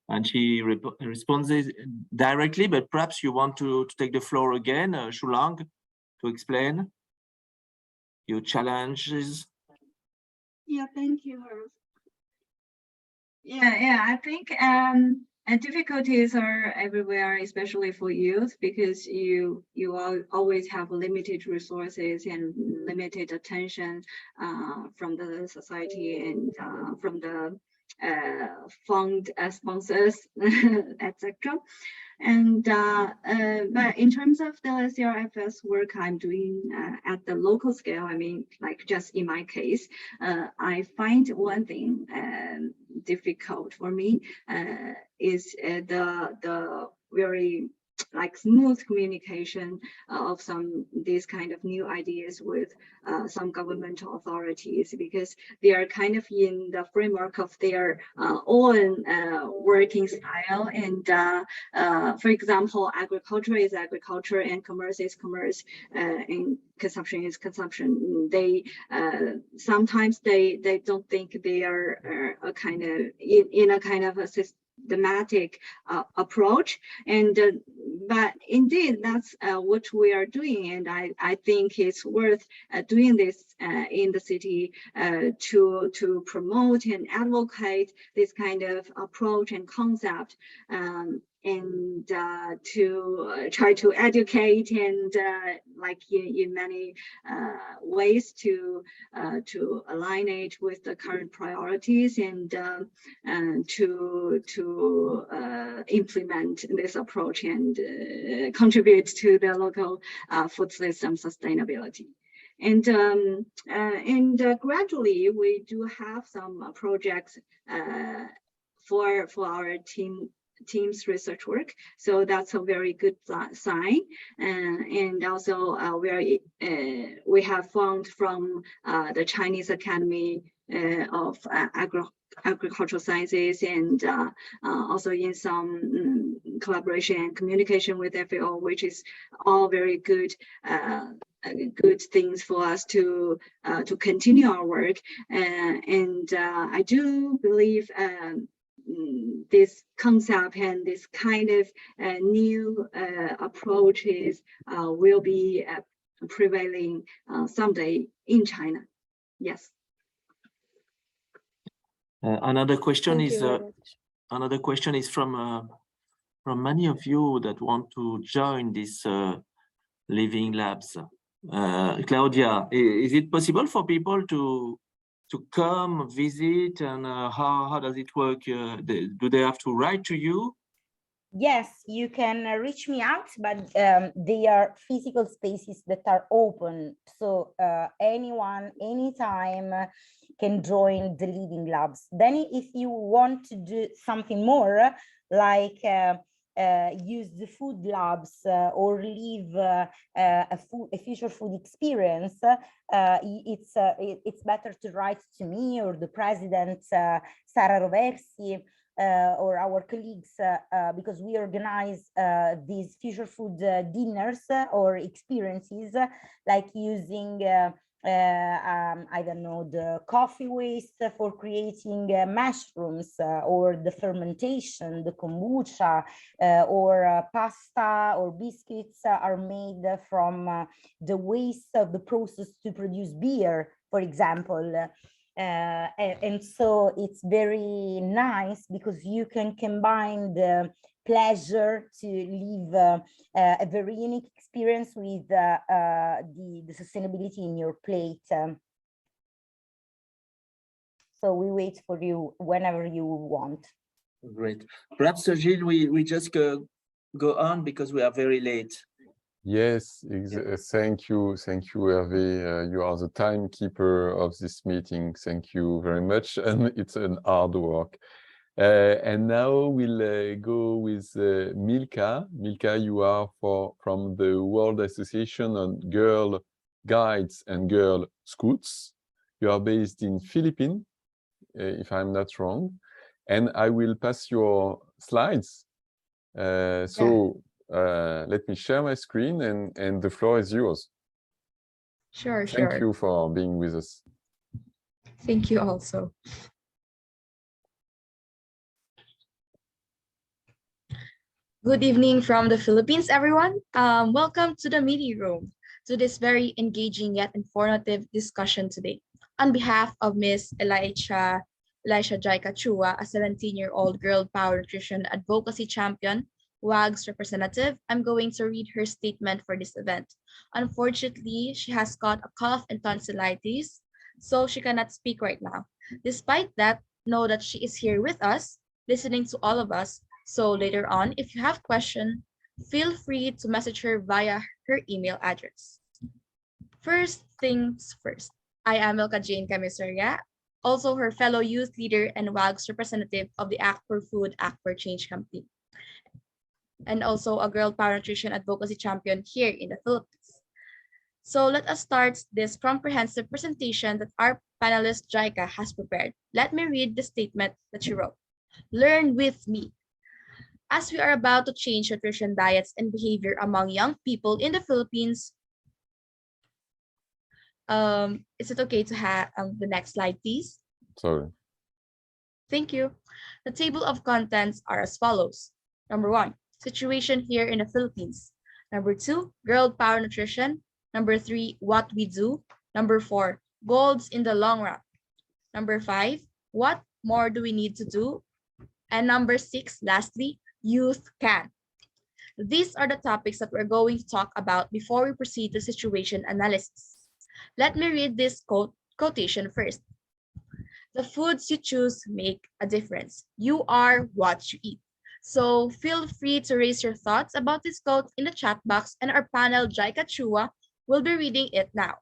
and she responds directly, but perhaps you want to take the floor again, Shulong, to explain your challenges. Yeah, thank you. I think and difficulties are everywhere, especially for youth, because you always have limited resources and limited attention from the society and from the fund sponsors, etc. And but in terms of the CRFS work I'm doing at the local scale, I mean, like just in my case, I find one thing difficult for me is the very smooth communication of these kind of new ideas with some governmental authorities, because they are kind of in the framework of their own working style. And for example, agriculture is agriculture and commerce is commerce, and consumption is consumption. They sometimes they don't think they are a kind of in a kind of a systematic approach, and but indeed that's what we are doing, and I think it's worth doing this in the city to promote and advocate this kind of approach and concept, and to try to educate and in many ways to align it with the current priorities, and to implement this approach and contribute to the local food system sustainability. And gradually we do have some projects for our team's research work, so that's a very good sign. And also we have found from the Chinese Academy of agricultural sciences, and also in some collaboration and communication with FAO, which is all very good good things for us to continue our work. And I do believe this concept and this kind of new approaches will be prevailing someday in China. Yes. Another question Thank is you. another question is from many of you that want to join this living labs. Claudia, is it possible for people to come visit, and how does it work? Do they have to write to you? Yes, you can reach me out, but they are physical spaces that are open. So anyone, anytime can join the Living Labs. Then if you want to do something more, like use the food labs or live a future food experience, it's better to write to me or the president, Sara Roversi, or our colleagues, because we organize these future food dinners or experiences, like using I don't know, the coffee waste for creating mushrooms, or the fermentation, the kombucha, or pasta or biscuits are made from the waste of the process to produce beer, for example. And so it's very nice because you can combine the pleasure to live a very unique experience with the sustainability in your plate. So we wait for you whenever you want. Great. Perhaps, Gilles, we just go on because we are very late. Yes, thank you, Hervé. You are the timekeeper of this meeting. Thank you very much, and it's an hard work. And now we'll go with Milka. Milka, you are from the World Association on Girl Guides and Girl Scouts. You are based in Philippines, if I'm not wrong. And I will pass your slides. Let me share my screen, and the floor is yours. Sure. Thank you for being with us. Thank you also. Good evening from the Philippines, everyone. Welcome to the meeting room, to this very engaging yet informative discussion today. On behalf of Ms. Elisha Jaika Chua, a 17-year-old girl power nutrition advocacy champion, WAG's representative, I'm going to read her statement for this event. Unfortunately, she has got a cough and tonsillitis, so she cannot speak right now. Despite that, know that she is here with us, listening to all of us. So later on, if you have questions, feel free to message her via her email address. First things first, I am Milka Jane Camisoria, also her fellow youth leader and WAG's representative of the Act for Food, Act for Change campaign, and also a girl power nutrition advocacy champion here in the Philippines. So let us start this comprehensive presentation that our panelist Jaika has prepared. Let me read the statement that she wrote. Learn with me. As we are about to change nutrition diets and behavior among young people in the Philippines, is it okay to have the next slide, please? Sorry. Thank you. The table of contents are as follows. Number 1, situation here in the Philippines. Number 2, girl power nutrition. Number 3, what we do. Number 4, goals in the long run. Number 5, what more do we need to do? And number 6, lastly, youth can. These are the topics that we're going to talk about before we proceed to situation analysis. Let me read this quotation first. The foods you choose make a difference. You are what you eat. So feel free to raise your thoughts about this quote in the chat box, and our panel, Jaika Chua, will be reading it now.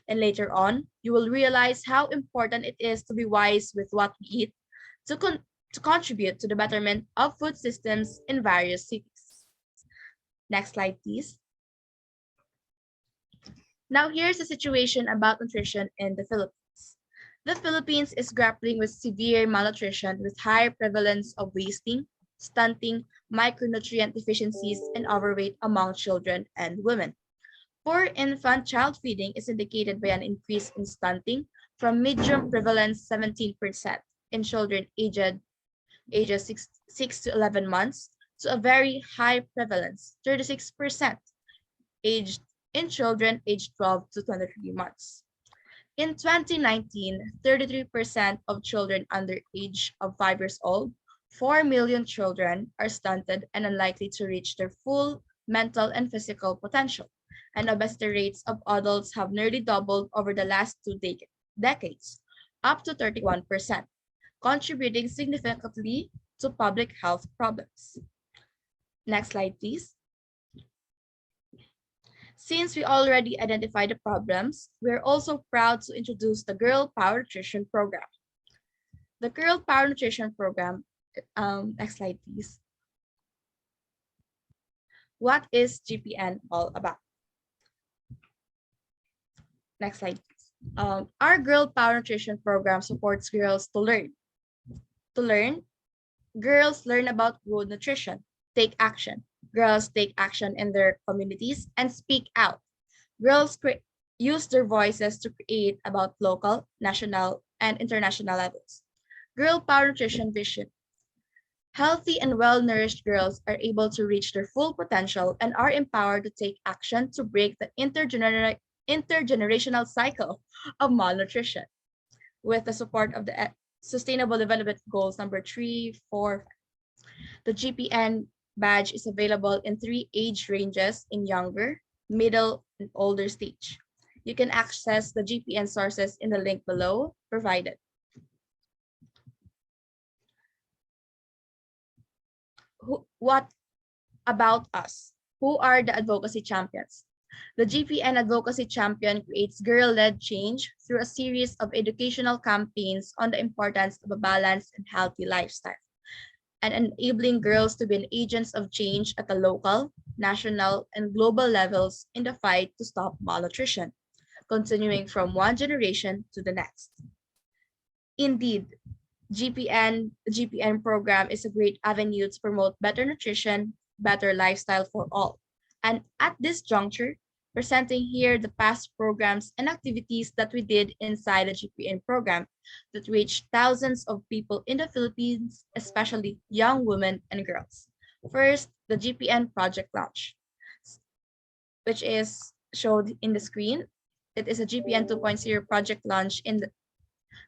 And later on, you will realize how important it is to be wise with what we eat to contribute to the betterment of food systems in various cities. Next slide, please. Now here's the situation about nutrition in the Philippines. The Philippines is grappling with severe malnutrition with high prevalence of wasting, stunting, micronutrient deficiencies, and overweight among children and women. Poor infant child feeding is indicated by an increase in stunting from medium prevalence 17% in children ages 6 to 11 months to a very high prevalence 36% aged in children aged 12 to 23 months. In 2019, 33% of children under age of 5 years old, 4 million children are stunted and unlikely to reach their full mental and physical potential, and obesity rates of adults have nearly doubled over the last two decades, up to 31%, contributing significantly to public health problems. Next slide, please. Since we already identified the problems, we're also proud to introduce the Girl Power Nutrition Program. The Girl Power Nutrition Program, next slide, please. What is GPN all about? Next slide, please. Our Girl Power Nutrition Program supports girls to learn. Girls learn about good nutrition, take action. Girls take action in their communities and speak out. Girls use their voices to create about local, national, and international levels. Girl Power Nutrition Vision. Healthy and well-nourished girls are able to reach their full potential and are empowered to take action to break the intergenerational cycle of malnutrition. With the support of the Sustainable Development Goals number 3, 4, 5. The GPN badge is available in 3 age ranges in younger, middle, and older stage. You can access the GPN sources in the link below provided. What about us? Who are the advocacy champions? The GPN Advocacy Champion creates girl-led change through a series of educational campaigns on the importance of a balanced and healthy lifestyle, and enabling girls to be agents of change at the local, national, and global levels in the fight to stop malnutrition, continuing from one generation to the next. Indeed, the GPN program is a great avenue to promote better nutrition, better lifestyle for all. And at this juncture, presenting here the past programs and activities that we did inside the GPN program that reached thousands of people in the Philippines, especially young women and girls. First, the GPN project launch, which is showed in the screen. It is a GPN 2.0 project launch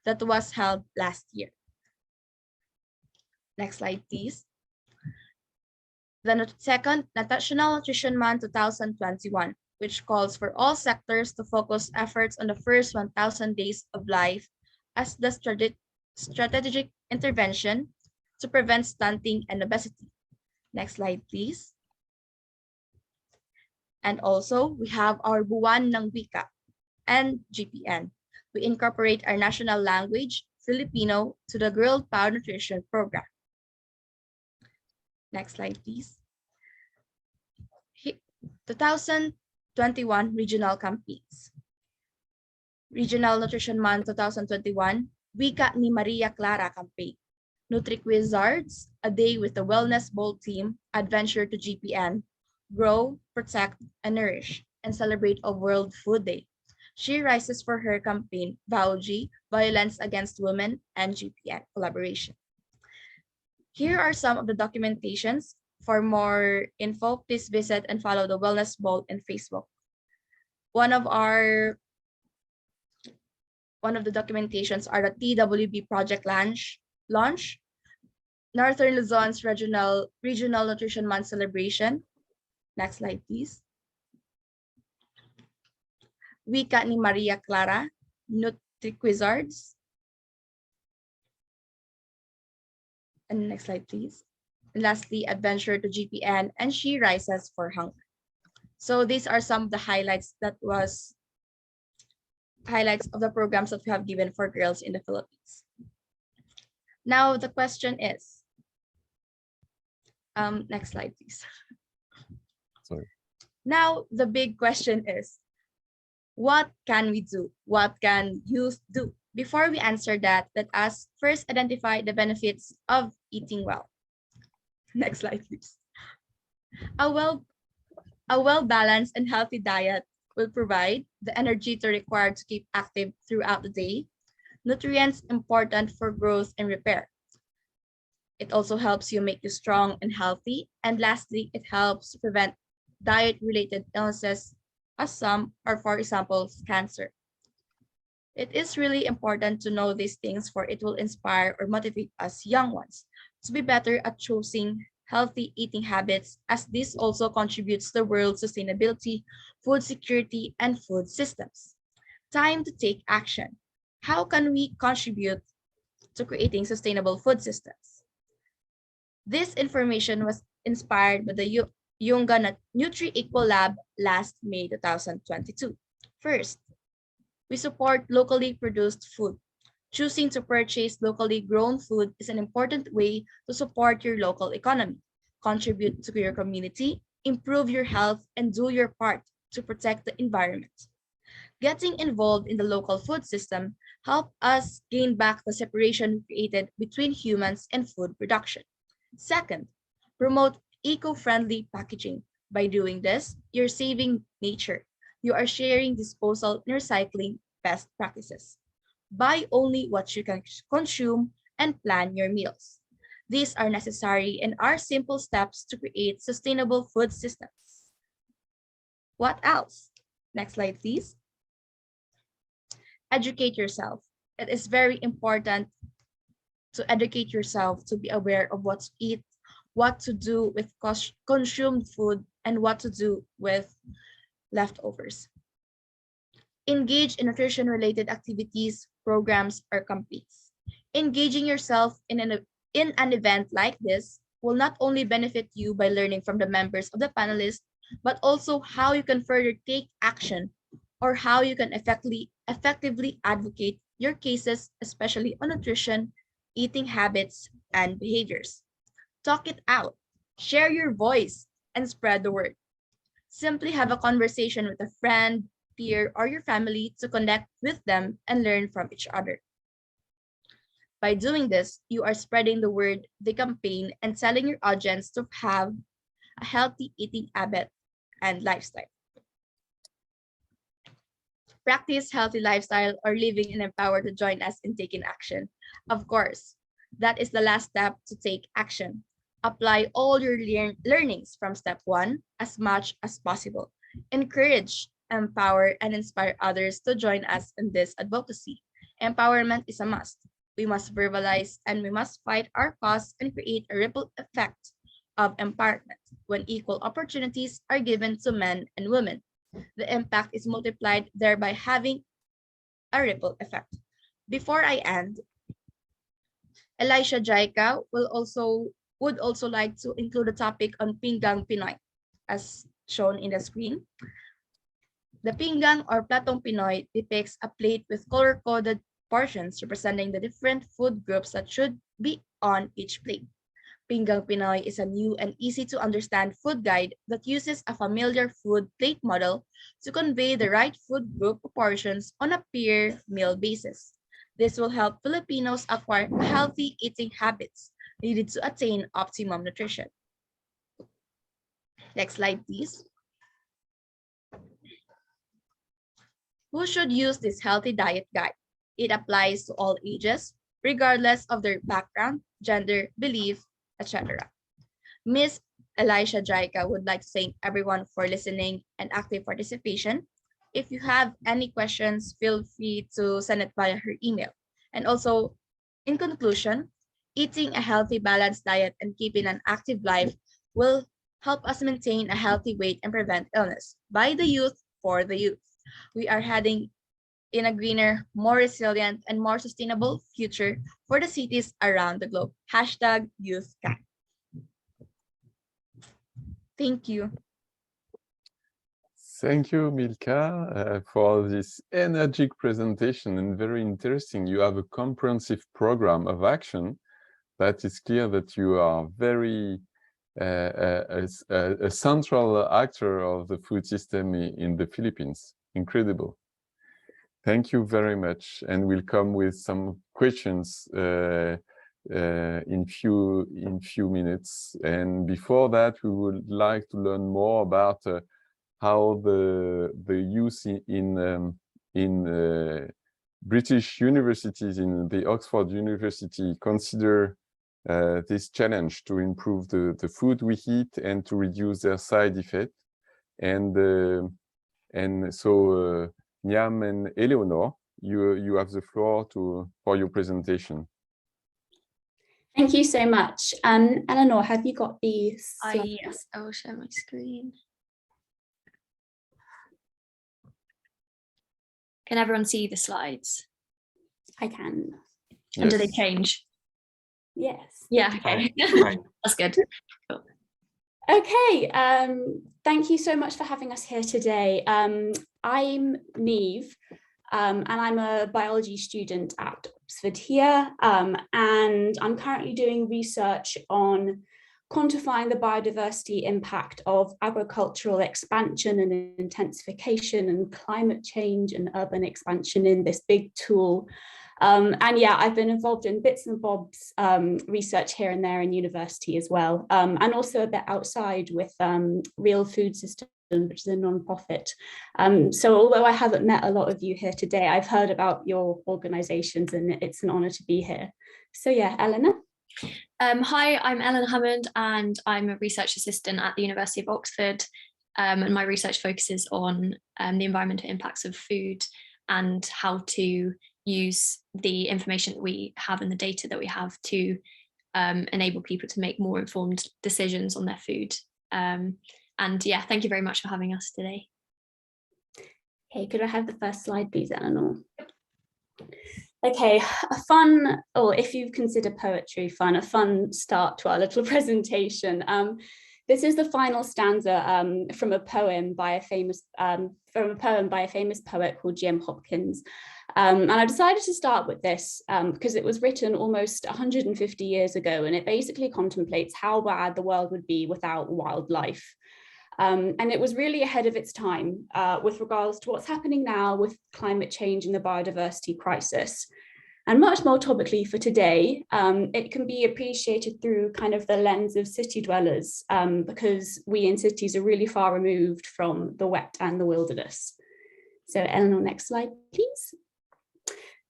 that was held last year. Next slide, please. The second, National Nutrition Month 2021, which calls for all sectors to focus efforts on the first 1,000 days of life as the strategic intervention to prevent stunting and obesity. Next slide, please. And also, we have our Buwan ng Wika and GPN. We incorporate our national language, Filipino, to the Girl Power Nutrition Program. Next slide, please. 2021 regional campaigns. Regional Nutrition Month 2021, Wika ni Maria Clara campaign. NutriQuizards, a day with the Wellness Bowl team, adventure to GPN, grow, protect, and nourish, and celebrate a World Food Day. She rises for her campaign, VAUG, Violence Against Women, and GPN collaboration. Here are some of the documentations. For more info, please visit and follow the Wellness Bowl in Facebook. One of the documentations are the TWB project launch, Northern Luzon's Regional Nutrition Month celebration. Next slide, please. Wika ni Maria Clara, NutriQuizards. And next slide, please. And lastly, Adventure to GPN and She Rises for Hunger. So these are some of the highlights of the programs that we have given for girls in the Philippines. Now the question is, next slide, please. Sorry. Now the big question is, what can we do? What can youth do? Before we answer that, let us first identify the benefits of eating well. Next slide, please. A well-balanced and healthy diet will provide the energy required to keep active throughout the day, nutrients important for growth and repair. It also helps you make you strong and healthy. And lastly, it helps prevent diet-related illnesses, as some are, for example, cancer. It is really important to know these things, for it will inspire or motivate us young ones to be better at choosing healthy eating habits, as this also contributes to the world's sustainability, food security, and food systems. Time to take action. How can we contribute to creating sustainable food systems? This information was inspired by the Yunga Nutri-Equal Lab last May 2022. First, we support locally produced food. Choosing to purchase locally grown food is an important way to support your local economy, contribute to your community, improve your health, and do your part to protect the environment. Getting involved in the local food system helps us gain back the separation created between humans and food production. Second, promote eco-friendly packaging. By doing this, you're saving nature. You are sharing disposal and recycling best practices. Buy only what you can consume and plan your meals. These are necessary and are simple steps to create sustainable food systems. What else? Next slide, please. Educate yourself. It is very important to educate yourself to be aware of what to eat, what to do with consumed food, and what to do with leftovers. Engage in nutrition-related activities, programs, or campaigns. Engaging yourself in an event like this will not only benefit you by learning from the members of the panelists, but also how you can further take action, or how you can effectively advocate your cases, especially on nutrition, eating habits, and behaviors. Talk it out, share your voice, and spread the word. Simply have a conversation with a friend, peer, or your family to connect with them and learn from each other. By doing this, you are spreading the word, the campaign, and telling your audience to have a healthy eating habit and lifestyle. Practice healthy lifestyle or living and empowered to join us in taking action. Of course, that is the last step to take action. Apply all your learnings from step 1 as much as possible. Encourage, empower, and inspire others to join us in this advocacy. Empowerment is a must. We must verbalize and we must fight our cause and create a ripple effect of empowerment. When equal opportunities are given to men and women, the impact is multiplied, thereby having a ripple effect. Before I end, Elisha Jaika would also like to include a topic on Pinggang Pinoy, as shown in the screen. The pinggang or platong Pinoy depicts a plate with color-coded portions representing the different food groups that should be on each plate. Pinggang Pinoy is a new and easy to understand food guide that uses a familiar food plate model to convey the right food group proportions on a per meal basis. This will help Filipinos acquire healthy eating habits needed to attain optimum nutrition. Next slide, please. Who should use this healthy diet guide? It applies to all ages, regardless of their background, gender, belief, etc. Ms. Elisha Jaika would like to thank everyone for listening and active participation. If you have any questions, feel free to send it via her email. And also, in conclusion, eating a healthy, balanced diet and keeping an active life will help us maintain a healthy weight and prevent illness. By the youth, for the youth. We are heading in a greener, more resilient, and more sustainable future for the cities around the globe. #YouthCan. Thank you. Thank you, Milka, for this energetic presentation and very interesting. You have a comprehensive program of action that is clear that you are very a central actor of the food system in the Philippines. Incredible. Thank you very much, and we'll come with some questions in few minutes. And before that, we would like to learn more about how the youth in British universities, in the Oxford University, consider this challenge to improve the food we eat and to reduce their side effects. And so Niam and Eleonore, you have the floor for your presentation. Thank you so much. Eleanor, have you got the slides? Yes, I will share my screen. Can everyone see the slides? I can. Yes. And do they change? Yes. Yeah, okay. Fine. That's good. Cool. Okay, thank you so much for having us here today. I'm Neve, and I'm a biology student at Oxford here, and I'm currently doing research on quantifying the biodiversity impact of agricultural expansion and intensification and climate change and urban expansion in this big tool. And yeah, I've been involved in bits and bobs research here and there in university as well, and also a bit outside with Real Food Systems, which is a non-profit. So although I haven't met a lot of you here today, I've heard about your organizations and it's an honor to be here. So yeah, Eleanor. Hi, I'm Ellen Hammond and I'm a research assistant at the University of Oxford. And my research focuses on the environmental impacts of food and how to use the information that we have and the data that we have to enable people to make more informed decisions on their food. And yeah, thank you very much for having us today. Okay, could I have the first slide, please, Eleanor? Okay, a fun, or if you consider poetry fun, a fun start to our little presentation. This is the final stanza from a poem by a famous poet called Jim Hopkins. And I decided to start with this because it was written almost 150 years ago, and it basically contemplates how bad the world would be without wildlife. And it was really ahead of its time with regards to what's happening now with climate change and the biodiversity crisis. And much more topically for today, it can be appreciated through kind of the lens of city dwellers, because we in cities are really far removed from the wet and the wilderness. So Eleanor, next slide, please.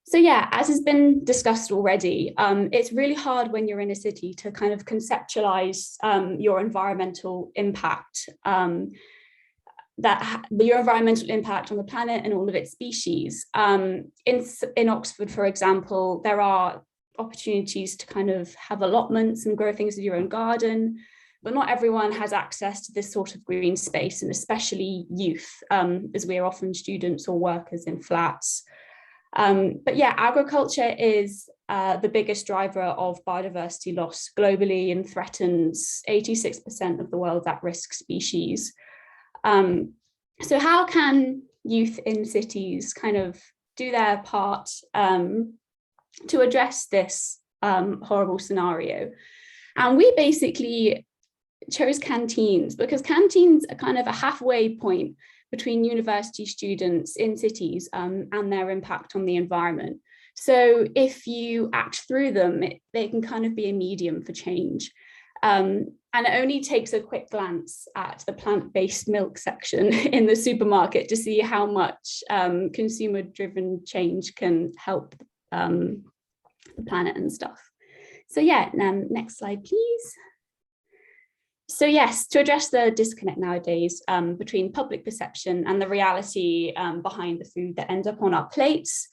So yeah, as has been discussed already, it's really hard when you're in a city to kind of conceptualize your environmental impact, your environmental impact on the planet and all of its species. In Oxford, for example, there are opportunities to kind of have allotments and grow things in your own garden, but not everyone has access to this sort of green space, and especially youth, as we are often students or workers in flats. But yeah, agriculture is the biggest driver of biodiversity loss globally and threatens 86% of the world's at-risk species. So how can youth in cities kind of do their part to address this horrible scenario? And we basically chose canteens because canteens are kind of a halfway point between university students in cities and their impact on the environment. So if you act through them, they can kind of be a medium for change. And it only takes a quick glance at the plant-based milk section in the supermarket to see how much consumer-driven change can help the planet and stuff. So yeah, next slide, please. So yes, to address the disconnect nowadays between public perception and the reality behind the food that ends up on our plates.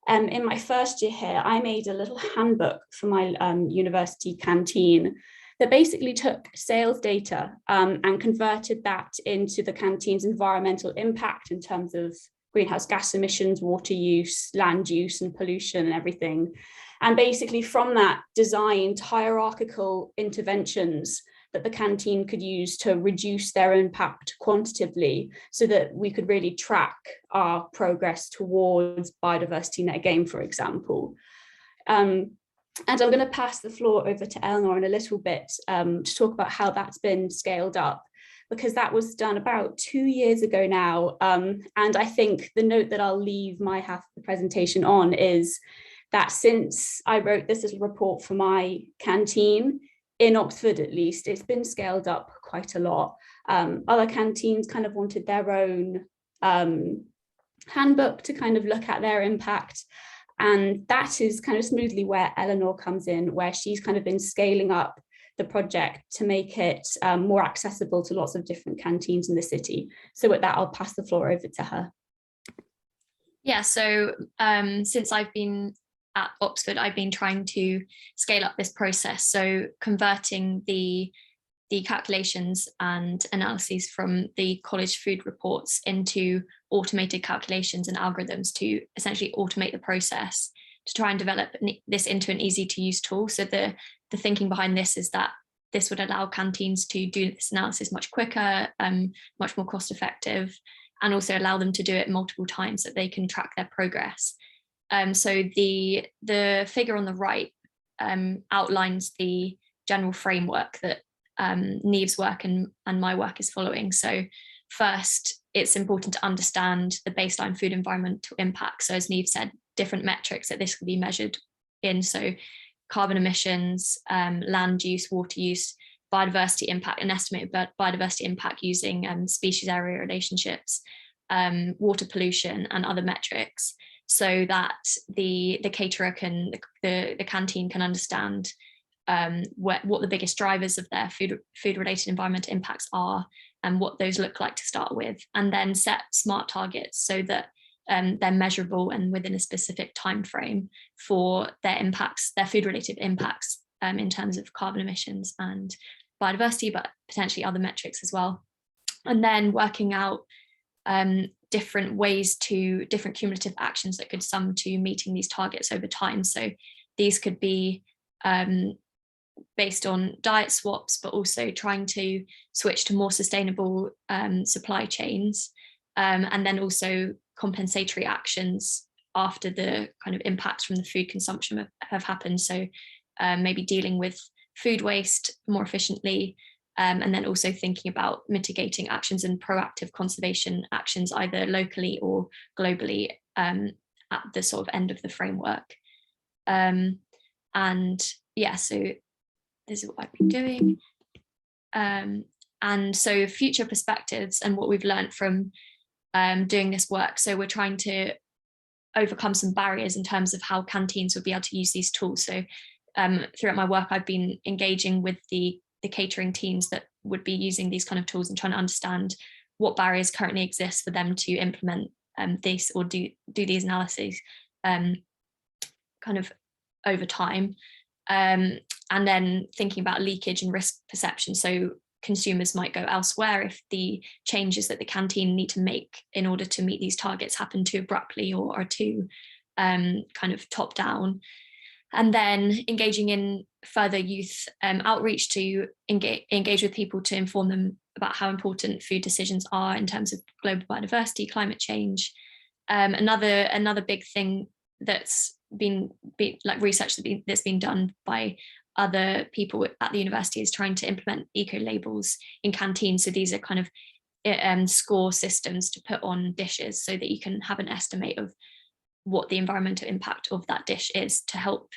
In my first year here, I made a little handbook for my university canteen that basically took sales data and converted that into the canteen's environmental impact in terms of greenhouse gas emissions, water use, land use and pollution and everything. And basically from that designed hierarchical interventions that the canteen could use to reduce their impact quantitatively so that we could really track our progress towards biodiversity net gain, for example. And I'm going to pass the floor over to Eleanor in a little bit to talk about how that's been scaled up. because that was done about 2 years ago now. And I think the note that I'll leave my half of the presentation on is that since I wrote this little report for my canteen, in Oxford at least, it's been scaled up quite a lot. Other canteens kind of wanted their own handbook to kind of look at their impact. And that is kind of smoothly where Eleanor comes in, where she's kind of been scaling up the project to make it more accessible to lots of different canteens in the city. So with that, I'll pass the floor over to her. Yeah, so since I've been at Oxford, I've been trying to scale up this process. So converting the calculations and analyses from the college food reports into automated calculations and algorithms to essentially automate the process, to try and develop this into an easy to use tool. So the thinking behind this is that this would allow canteens to do this analysis much quicker, much more cost effective, and also allow them to do it multiple times so they can track their progress. So the figure on the right outlines the general framework that Neve's work and my work is following. So first, it's important to understand the baseline food environmental impact. So as Neve said, different metrics that this could be measured in. So carbon emissions, land use, water use, biodiversity impact, and estimated biodiversity impact using species area relationships, water pollution, and other metrics, so that the caterer can, the canteen can understand what the biggest drivers of their food related environmental impacts are and what those look like to start with, and then set smart targets so that they're measurable and within a specific time frame for their impacts, their food related impacts in terms of carbon emissions and biodiversity, but potentially other metrics as well. And then working out different ways to, different cumulative actions that could sum to meeting these targets over time. So these could be based on diet swaps, but also trying to switch to more sustainable supply chains, and then also compensatory actions after the kind of impacts from the food consumption have happened. So maybe dealing with food waste more efficiently, and then also thinking about mitigating actions and proactive conservation actions, either locally or globally, at the sort of end of the framework. And yeah, so this is what I've been doing. And so future perspectives and what we've learned from doing this work. So we're trying to overcome some barriers in terms of how canteens would be able to use these tools. So throughout my work, I've been engaging with the catering teams that would be using these kind of tools and trying to understand what barriers currently exist for them to implement this or do these analyses kind of over time. And then thinking about leakage and risk perception. So consumers might go elsewhere if the changes that the canteen need to make in order to meet these targets happen too abruptly or are too kind of top down. And then engaging in further youth outreach to engage with people to inform them about how important food decisions are in terms of global biodiversity, climate change. Another big thing that's been like research that's been done by other people at the university is trying to implement eco labels in canteens. So these are kind of score systems to put on dishes so that you can have an estimate of what the environmental impact of that dish is, to help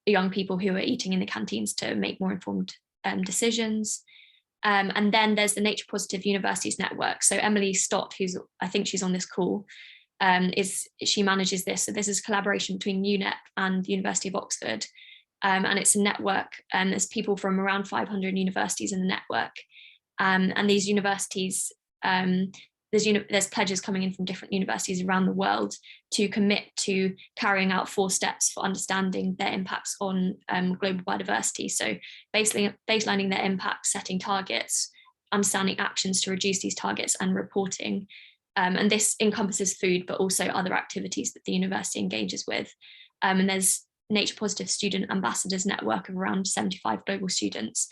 young people who are eating in the canteens to make more informed decisions. And then there's the Nature Positive Universities Network. So Emily Stott, who's, I think she's on this call, she manages this. So this is a collaboration between UNEP and the University of Oxford. And it's a network, and there's people from around 500 universities in the network. And these universities, there's pledges coming in from different universities around the world to commit to carrying out 4 steps for understanding their impacts on global biodiversity. So baselining their impacts, setting targets, understanding actions to reduce these targets, and reporting. And this encompasses food, but also other activities that the university engages with. And there's Nature Positive Student Ambassadors Network of around 75 global students.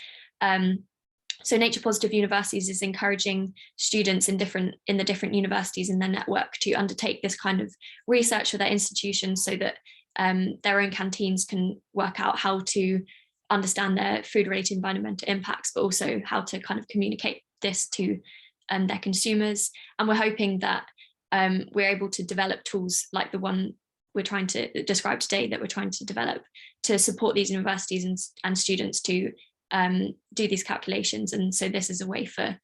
So Nature Positive Universities is encouraging students in the different universities in their network to undertake this kind of research for their institutions, so that their own canteens can work out how to understand their food-related environmental impacts, but also how to kind of communicate this to their consumers. And we're hoping that we're able to develop tools like the one we're trying to describe today, that we're trying to develop to support these universities and students to do these calculations. And so this is a way for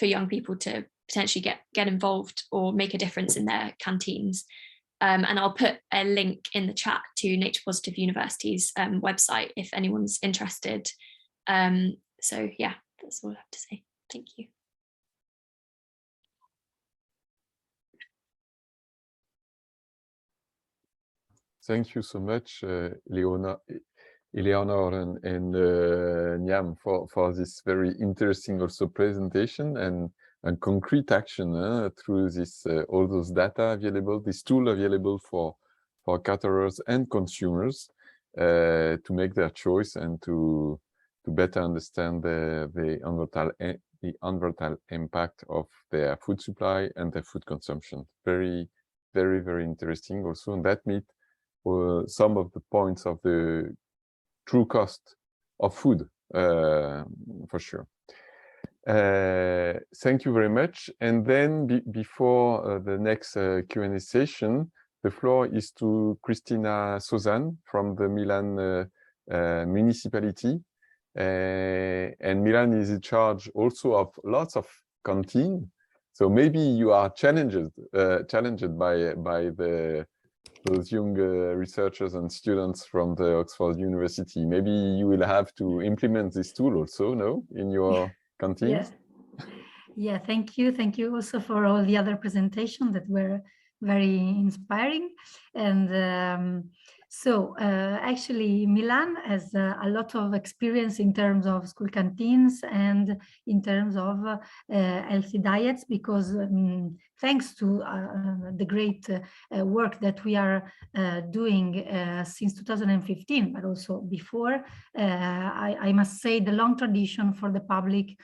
young people to potentially get involved or make a difference in their canteens. And I'll put a link in the chat to Nature Positive University's website if anyone's interested. So yeah, that's all I have to say. Thank you. Thank you so much, Eleonore and Nyam, for this very interesting also presentation and concrete action through this all those data available, this tool available for caterers and consumers to make their choice and to better understand the environmental impact of their food supply and their food consumption. Very, very, very interesting also, and that meet some of the points of the true cost of food, for sure. Thank you very much. And then before the next Q&A session, the floor is to Cristina Sozan from the Milan municipality. And Milan is in charge also of lots of canteen. So maybe you are challenged by those young researchers and students from the Oxford University. Maybe you will have to implement this tool also, no, in your canteens? Yeah, thank you. Thank you also for all the other presentations that were very inspiring. And actually, Milan has a lot of experience in terms of school canteens and in terms of healthy diets, because thanks to the great work that we are doing since 2015, but also before, I must say the long tradition for the public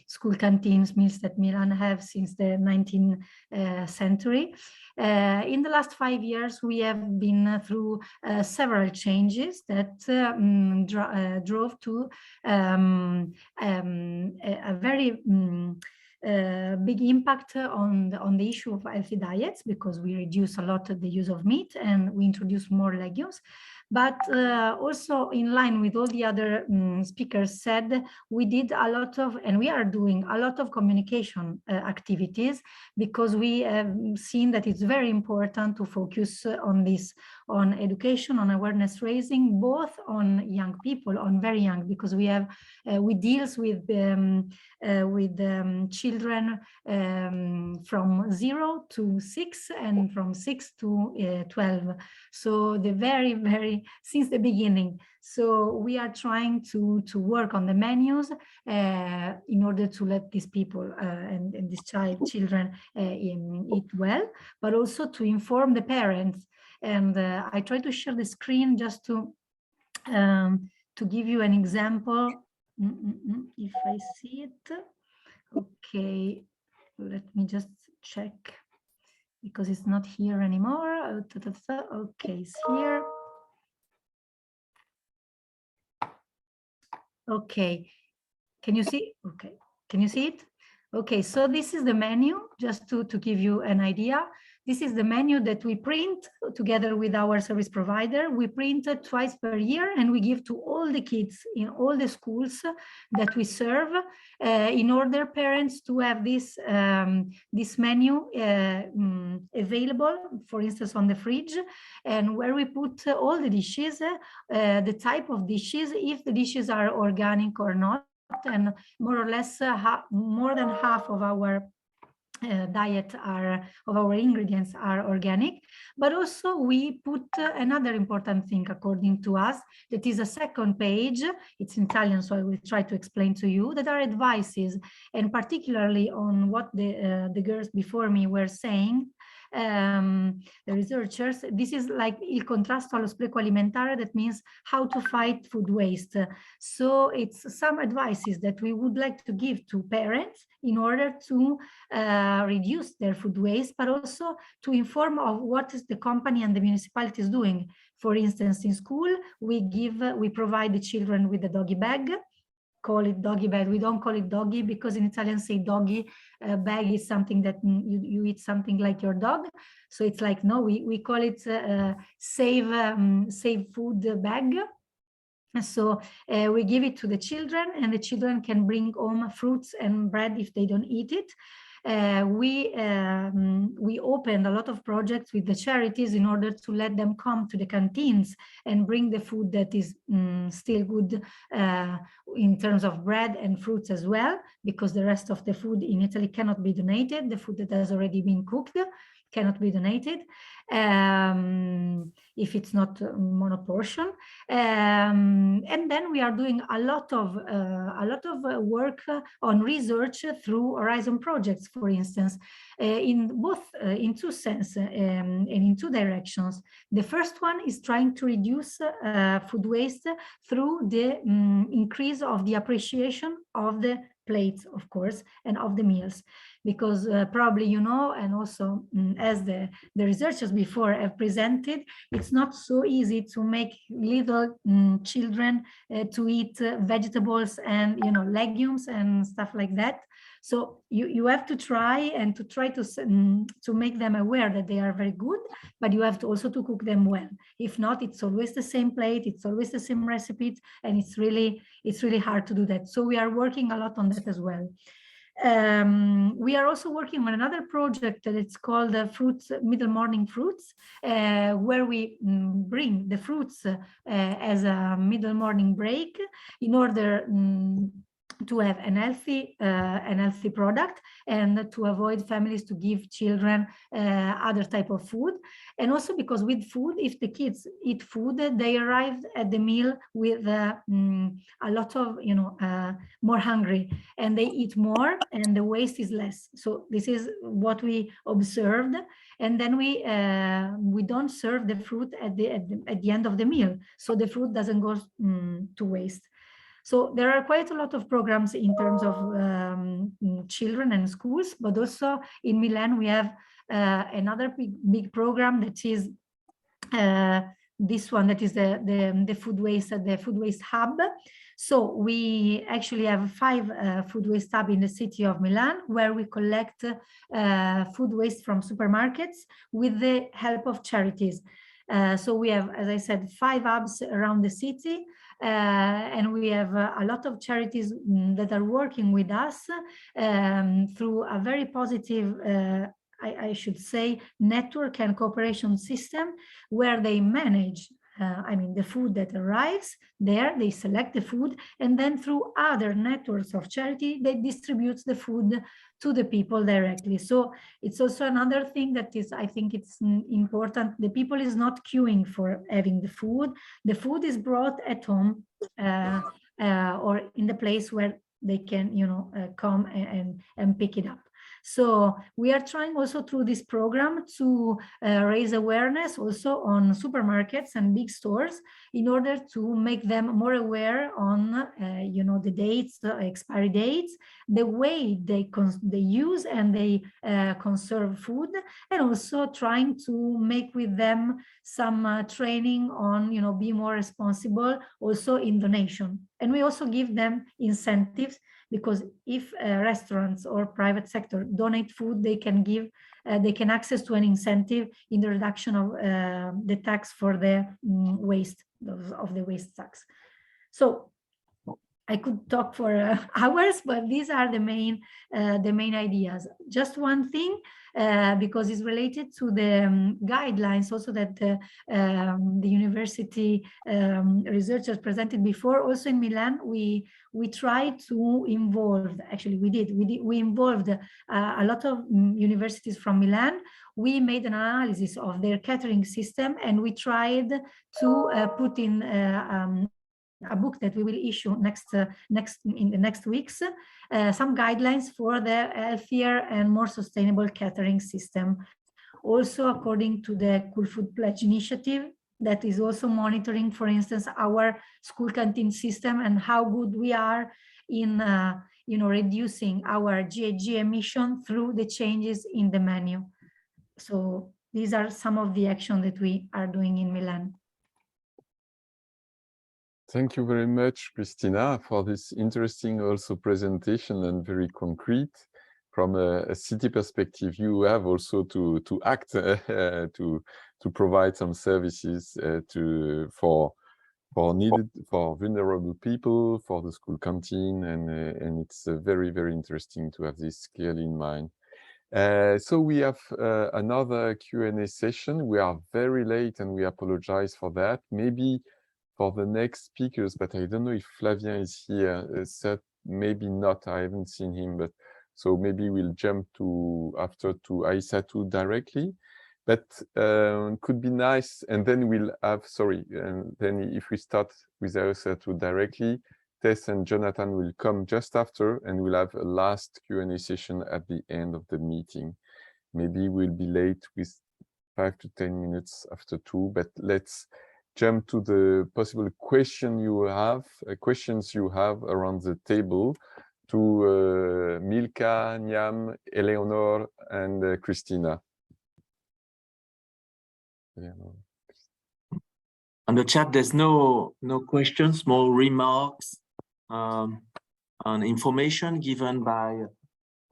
school canteens meals that Milan have since the 19th century. In the last 5 years, we have been through several changes that drove to a very big impact on the issue of healthy diets, because we reduce a lot the use of meat and we introduce more legumes. But also in line with all the other speakers said, we did a lot of, and we are doing a lot of communication activities, because we have seen that it's very important to focus on this, on education, on awareness raising, both on young people, on very young, because we have, we deals with children from 0 to 6 and from 6 to 12. So the very, since the beginning. So we are trying to work on the menus in order to let these people and these children eat well, but also to inform the parents. And I try to share the screen just to give you an example. If I see it. Okay, let me just check, because it's not here anymore. Okay, it's here. Okay, can you see? Okay, can you see it? Okay, so this is the menu, just to give you an idea. This is the menu that we print together with our service provider. We print it twice per year, and we give to all the kids in all the schools that we serve, in order parents to have this menu available, for instance, on the fridge, and where we put all the dishes, the type of dishes, if the dishes are organic or not, and more or less more than half of our diet of our ingredients are organic. But also we put another important thing, according to us, that is a second page. It's in Italian, so I will try to explain to you, that are advices, and particularly on what the girls before me were saying. researchers, this is like il contrasto allo spreco alimentare, that means how to fight food waste. So it's some advices that we would like to give to parents in order to reduce their food waste, but also to inform of what is the company and the municipality is doing. For instance, in school, we provide the children with a doggy bag. Call it doggy bag. We don't call it doggy because in Italian say doggy. Bag is something that you eat something like your dog. So it's like, no, we call it save food bag. And so we give it to the children, and the children can bring home fruits and bread if they don't eat it. We opened a lot of projects with the charities in order to let them come to the canteens and bring the food that is still good in terms of bread and fruits as well, because the rest of the food in Italy cannot be donated. The food that has already been cooked cannot be donated if it's not monoportion. And then we are doing a lot of work on research through Horizon projects, for instance, in two senses and in two directions. The first one is trying to reduce food waste through the increase of the appreciation of the plates, of course, and of the meals, because probably you know, and also as the researchers before have presented, it's not so easy to make little children to eat vegetables and legumes and stuff like that. So you have to try to make them aware that they are very good, but you have to also to cook them well. If not, it's always the same plate, it's always the same recipe, and it's really hard to do that. So we are working a lot on that as well. We are also working on another project that it's called Middle Morning Fruits, where we bring the fruits as a middle morning break in order to have an healthy product, and to avoid families to give children other type of food. And also because with food, if the kids eat food, they arrive at the meal with a lot of more hungry, and they eat more, and the waste is less. So this is what we observed. And then we don't serve the fruit at the end of the meal, so the fruit doesn't go to waste. So there are quite a lot of programs in terms of children and schools, but also in Milan we have another big program that is this one, that is the food waste hub. So we actually have 5 food waste hubs in the city of Milan, where we collect food waste from supermarkets with the help of charities. So we have, as I said, 5 hubs around the city. And we have a lot of charities that are working with us through a very positive, I should say, network and cooperation system, where they manage the food that arrives there, they select the food, and then through other networks of charity, they distribute the food to the people directly. So it's also another thing that is, I think it's important. The people is not queuing for having the food. The food is brought at home or in the place where they can, come and pick it up. So we are trying also through this program to raise awareness also on supermarkets and big stores, in order to make them more aware on, the dates, the expiry dates, the way they use and they conserve food, and also trying to make with them some training on, be more responsible also in donation. And we also give them incentives, because if restaurants or private sector donate food, they can access to an incentive in the reduction of the tax for the waste, of the waste tax. So I could talk for hours, but these are the main ideas. Just one thing, because it's related to the guidelines also that the university researchers presented before. Also in Milan, we tried to involve, actually we involved a lot of universities from Milan. We made an analysis of their catering system, and we tried to put in a book that we will issue in the next weeks, some guidelines for the healthier and more sustainable catering system Also, according to the Cool Food Pledge initiative, that is also monitoring, for instance, our school canteen system and how good we are in reducing our GHG emission through the changes in the menu. So these are some of the action that we are doing in Milan. Thank you very much, Christina, for this interesting also presentation and very concrete. From a city perspective, you have also to act to provide some services for vulnerable people, for the school canteen, and it's very, very interesting to have this clearly in mind. So we have another Q&A session. We are very late and we apologize for that. Maybe for the next speakers, but I don't know if Flavien is here. Maybe not, I haven't seen him, but so maybe we'll jump to Aissatou directly. But could be nice, and then we'll have, then if we start with Aissatou directly, Tess and Jonathan will come just after, and we'll have a last Q&A session at the end of the meeting. Maybe we'll be late with 5 to 10 minutes after 2, but let's jump to the possible questions you have around the table to Milka, Niam, Eleonore, and Christina. On the chat, there's no questions, more remarks on information given by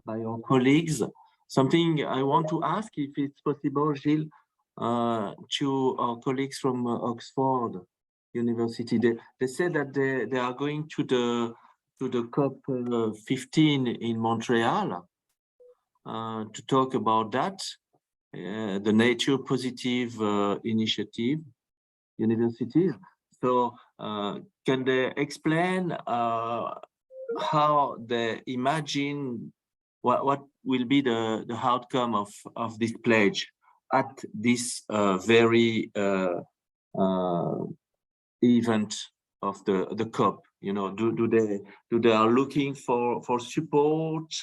our colleagues. Something I want to ask, if it's possible, Gilles, to our colleagues from Oxford University. They said that they are going to the COP 15 in Montreal to talk about that, the nature positive initiative universities. So can they explain how they imagine what will be the outcome of this pledge at this very event of the COP? You know, do they are looking for support,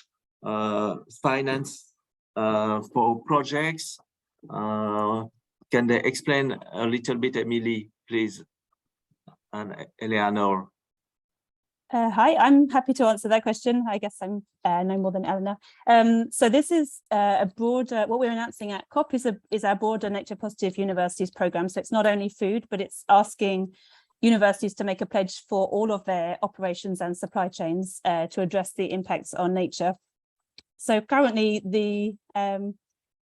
finance for projects? Can they explain a little bit, Emily, please, and Eleanor? Hi, I'm happy to answer that question. I guess I'm no more than Eleanor. So this is a broader, what we're announcing at COP is our broader Nature Positive Universities program. So it's not only food, but it's asking universities to make a pledge for all of their operations and supply chains to address the impacts on nature. So currently the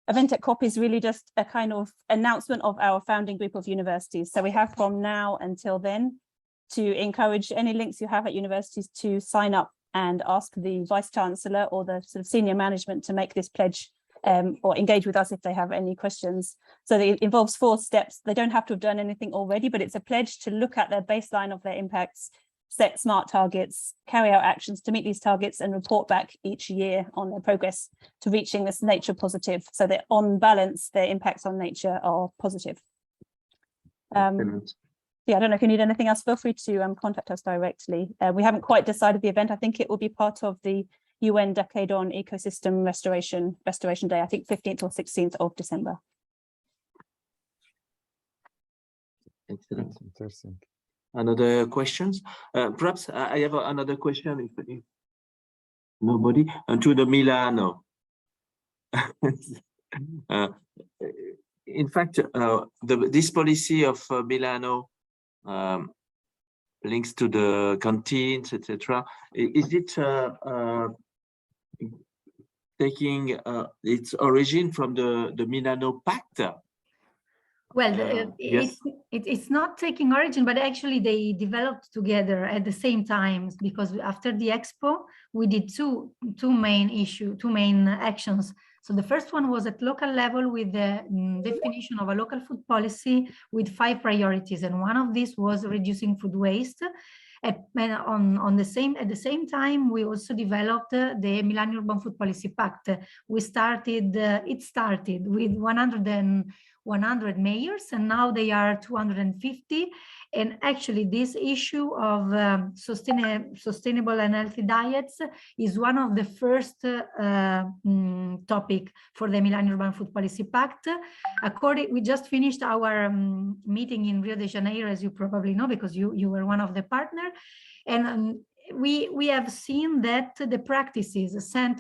event at COP is really just a kind of announcement of our founding group of universities. So we have from now until then to encourage any links you have at universities to sign up and ask the Vice Chancellor or the sort of senior management to make this pledge or engage with us if they have any questions. So it involves 4 steps. They don't have to have done anything already, but it's a pledge to look at their baseline of their impacts, set smart targets, carry out actions to meet these targets, and report back each year on their progress to reaching this nature positive, so that on balance, their impacts on nature are positive. Yeah, I don't know if you need anything else, feel free to contact us directly. We haven't quite decided the event. I think it will be part of the UN Decade on Ecosystem Restoration Day, I think 15th or 16th of December. Excellent. Interesting. Another questions? Perhaps I have another question if nobody, and to the Milano. In fact, this policy of Milano links to the canteens, etc. Is it taking its origin from the Milano Pact? Well, yes. it's not taking origin, but actually they developed together at the same time, because after the expo, we did two main actions. So the first one was at local level with the definition of a local food policy with 5 priorities. And one of these was reducing food waste. And at the same time, we also developed the Milan Urban Food Policy Pact. It started with 100 mayors, and now they are 250. And actually, this issue of sustainable and healthy diets is one of the first topic for the Milan Urban Food Policy Pact. We just finished our meeting in Rio de Janeiro, as you probably know, because you were one of the partners. And we have seen that the practices sent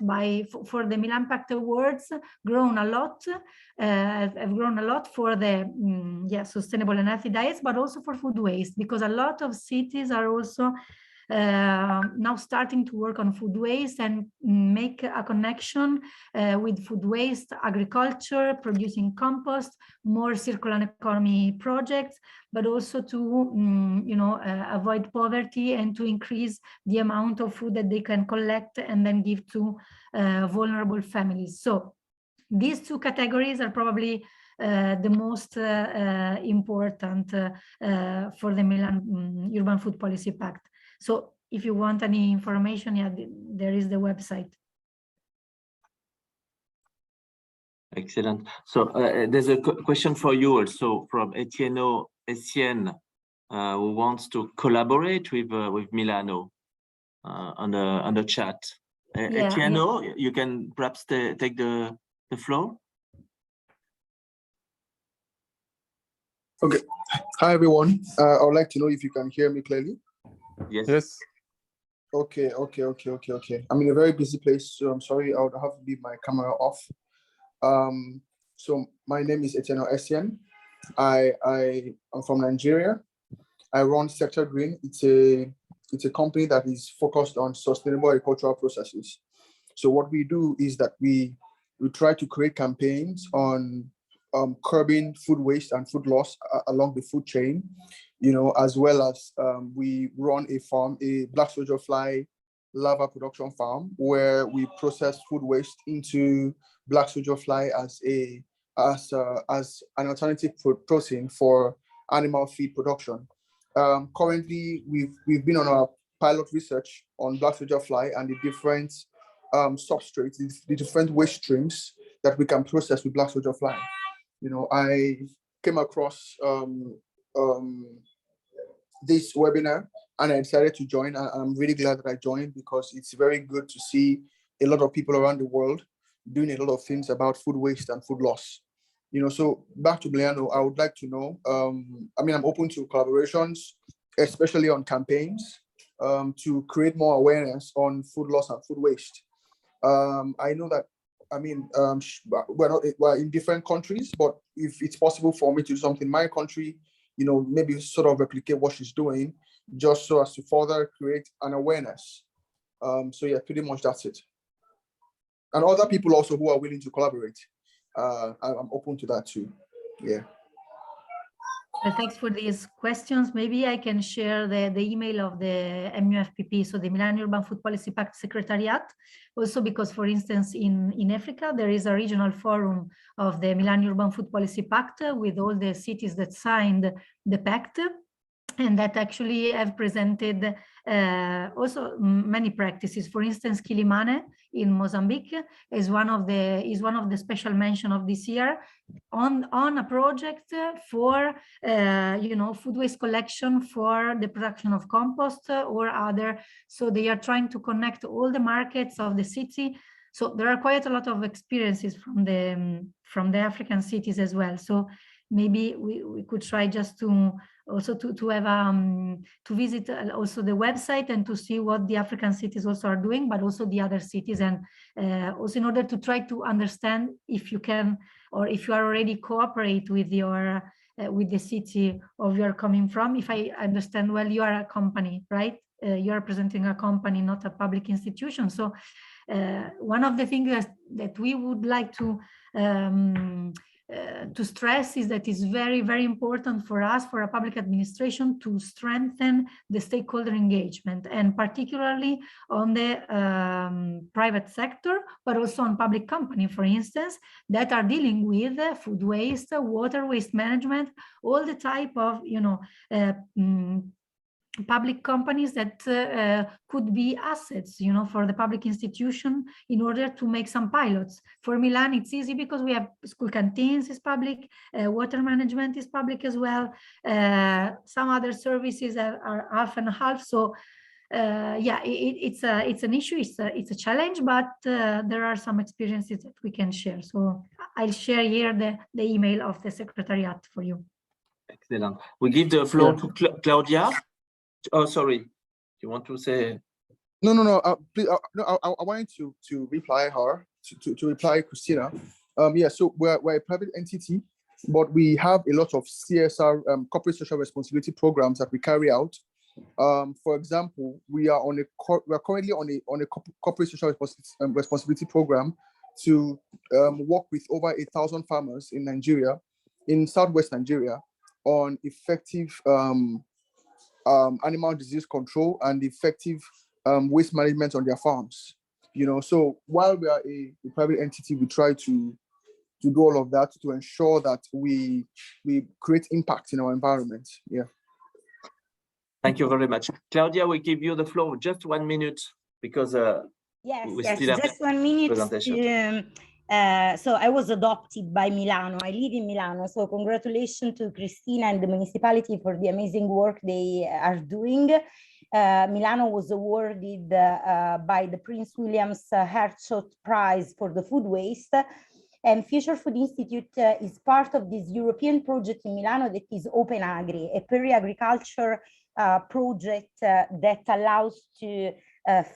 for the Milan Pact Awards have grown a lot for the sustainable and healthy diets, but also for food waste, because a lot of cities are also now starting to work on food waste and make a connection with food waste, agriculture, producing compost, more circular economy projects, but also to avoid poverty and to increase the amount of food that they can collect and then give to vulnerable families. So these two categories are probably the most important for the Milan Urban Food Policy Pact. So if you want any information, there is the website. Excellent. So there's a question for you also from Etienne, who wants to collaborate with Milano on the chat. Etienne, you can perhaps take the floor. Okay. Hi, everyone. I would like to know if you can hear me clearly. Yes. Okay. I'm in a very busy place, so I'm sorry. I would have to leave my camera off. So my name is Etienne Essien. I am from Nigeria. I run Sector Green. It's a company that is focused on sustainable agricultural processes. So what we do is that we try to create campaigns on curbing food waste and food loss along the food chain, as well as we run a farm, a black soldier fly larva production farm, where we process food waste into black soldier fly as an alternative protein for animal feed production. Currently, we've been on our pilot research on black soldier fly and the different substrates, the different waste streams that we can process with black soldier fly. I came across this webinar and I decided to join. I'm really glad that I joined, because it's very good to see a lot of people around the world doing a lot of things about food waste and food loss. So back to Milano, I would like to know, I'm open to collaborations, especially on campaigns, to create more awareness on food loss and food waste. I know that, we're in different countries, but if it's possible for me to do something in my country, maybe sort of replicate what she's doing, just so as to further create an awareness. So yeah, pretty much that's it. And other people also who are willing to collaborate, I'm open to that too. Yeah. Well, thanks for these questions. Maybe I can share the email of the MUFPP, so the Milan Urban Food Policy Pact Secretariat. Also because, for instance, in Africa, there is a regional forum of the Milan Urban Food Policy Pact with all the cities that signed the pact, and that actually have presented also many practices. For instance, Quilimane in Mozambique is one of the special mention of this year on a project for food waste collection for the production of compost or other. So they are trying to connect all the markets of the city. So there are quite a lot of experiences from the African cities as well. So maybe we could try just to also to have to visit also the website and to see what the African cities also are doing, but also the other cities, and also in order to try to understand if you can, or if you are already cooperate with your with the city of you are coming from. If I understand well, you are a company, right? You are representing a company, not a public institution. So one of the things that we would like to stress is that it's very, very important for us, for a public administration, to strengthen the stakeholder engagement, and particularly on the private sector, but also on public company, for instance, that are dealing with food waste, water waste management, all the type of public companies that could be assets, for the public institution in order to make some pilots. For Milan, it's easy because we have school canteens is public, water management is public as well. Some other services are half and half. So yeah, it's an issue, it's a challenge, but there are some experiences that we can share. So I'll share here the email of the Secretariat for you. Excellent. We give the floor to Claudia. Oh, sorry. You want to say? No. Please, no. I wanted to reply her to reply Christina. Yeah. So we're a private entity, but we have a lot of CSR, corporate social responsibility programs that we carry out. For example, we are currently on a corporate social responsibility program to work with over 1,000 farmers in Nigeria, in Southwest Nigeria, on effective animal disease control and effective waste management on their farms. So while we are a private entity, we try to do all of that to ensure that we create impact in our environment. Yeah. Thank you very much. Claudia, we give you the floor, just 1 minute, because yes, we still have just 1 minute. Presentation. So I was adopted by Milano. I live in Milano. So congratulations to Cristina and the municipality for the amazing work they are doing. Milano was awarded by the Prince William's Herzog Prize for the food waste. And Future Food Institute is part of this European project in Milano that is Open Agri, a peri-agriculture project that allows to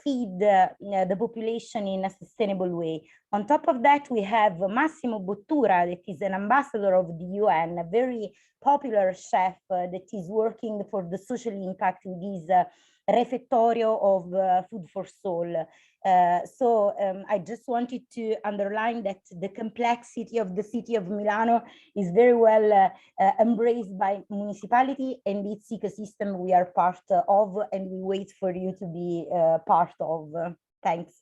feed the population in a sustainable way. On top of that, we have Massimo Bottura, that is an ambassador of the UN, a very popular chef that is working for the social impact with his refettorio of Food for Soul. So I just wanted to underline that the complexity of the city of Milano is very well embraced by municipality and its ecosystem we are part of, and we wait for you to be part of. Thanks.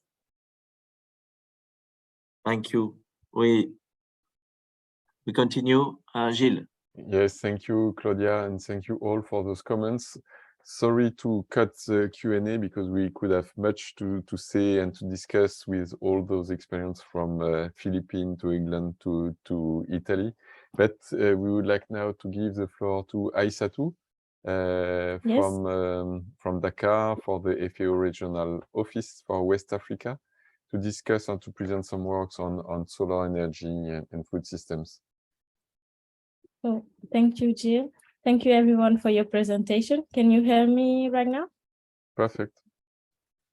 Thank you. We continue. Gilles. Yes, thank you, Claudia, and thank you all for those comments. Sorry to cut the Q&A because we could have much to say and to discuss with all those experiences from Philippines to England to Italy. But we would like now to give the floor to Aissatou from Dakar for the FAO Regional Office for West Africa to discuss and to present some works on solar energy and food systems. Oh, thank you, Jill. Thank you, everyone, for your presentation. Can you hear me right now? Perfect.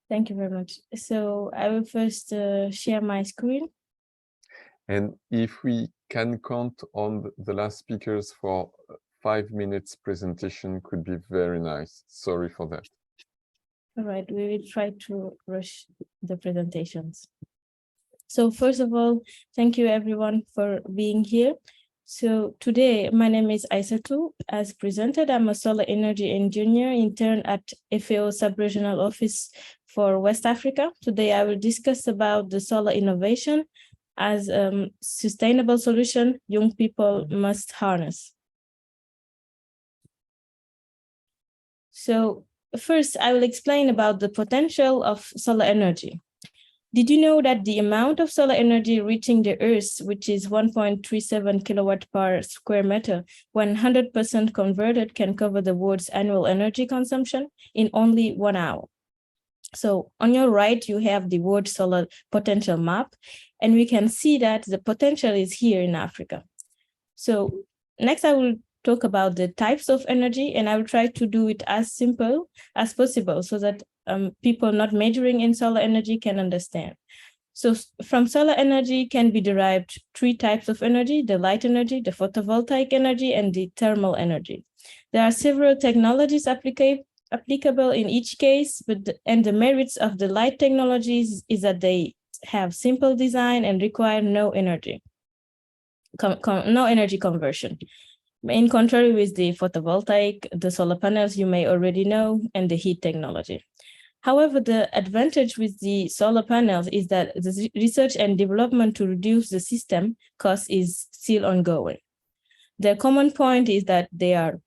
Thank you very much. So I will first share my screen. And if we can count on the last speakers for 5 minutes presentation, could be very nice. Sorry for that. All right, we will try to rush the presentations. So first of all, thank you, everyone, for being here. So today, my name is Aissatou. As presented, I'm a solar energy engineer intern at FAO Sub-Regional Office for West Africa. Today, I will discuss about the solar innovation as a sustainable solution young people must harness. So first, I will explain about the potential of solar energy. Did you know that the amount of solar energy reaching the Earth, which is 1.37 kilowatt per square meter, when 100% converted, can cover the world's annual energy consumption in only 1 hour? So on your right, you have the world solar potential map, and we can see that the potential is here in Africa. So next, I will talk about the types of energy, and I will try to do it as simple as possible so that people not majoring in solar energy can understand. So from solar energy can be derived 3 types of energy: the light energy, the photovoltaic energy, and the thermal energy. There are several technologies applicable in each case, and the merits of the light technologies is that they have simple design and require no energy conversion. In contrary with the photovoltaic, the solar panels you may already know, and the heat technology. However, the advantage with the solar panels is that the research and development to reduce the system cost is still ongoing. The common point is that they are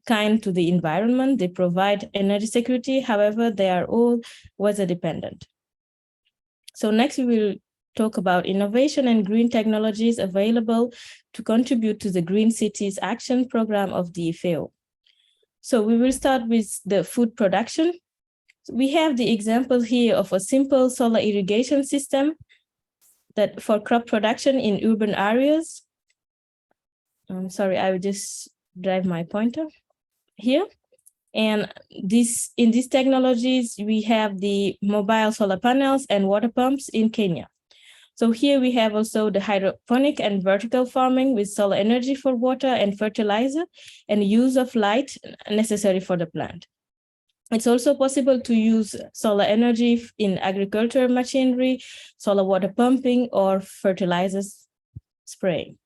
kind to the environment. They provide energy security. However, they are all weather dependent. So next we will talk about innovation and green technologies available to contribute to the Green Cities Action Program of the FAO. So we will start with the food production. We have the example here of a simple solar irrigation system that for crop production in urban areas. I'm sorry, I will just drive my pointer here. And in these technologies, we have the mobile solar panels and water pumps in Kenya. So here we have also the hydroponic and vertical farming with solar energy for water and fertilizer and use of light necessary for the plant. It's also possible to use solar energy in agriculture machinery, solar water pumping, or fertilizers spraying.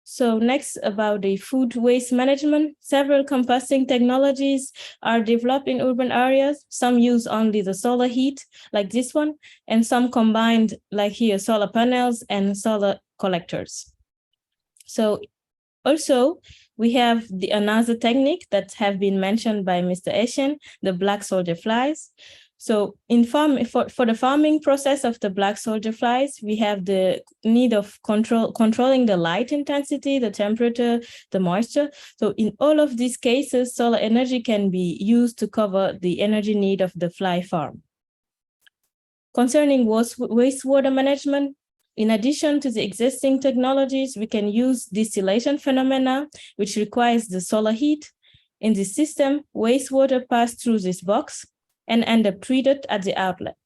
So next, about the food waste management, several composting technologies are developed in urban areas. Some use only the solar heat, like this one, and some combined, like here, solar panels and solar collectors. So also, we have another technique that have been mentioned by Mr. Eshen, the black soldier flies. So for the farming process of the black soldier flies, we have the need of controlling the light intensity, the temperature, the moisture. So in all of these cases, solar energy can be used to cover the energy need of the fly farm. Concerning wastewater management, in addition to the existing technologies, we can use distillation phenomena, which requires the solar heat. In this system, wastewater pass through this box and end up treated at the outlet.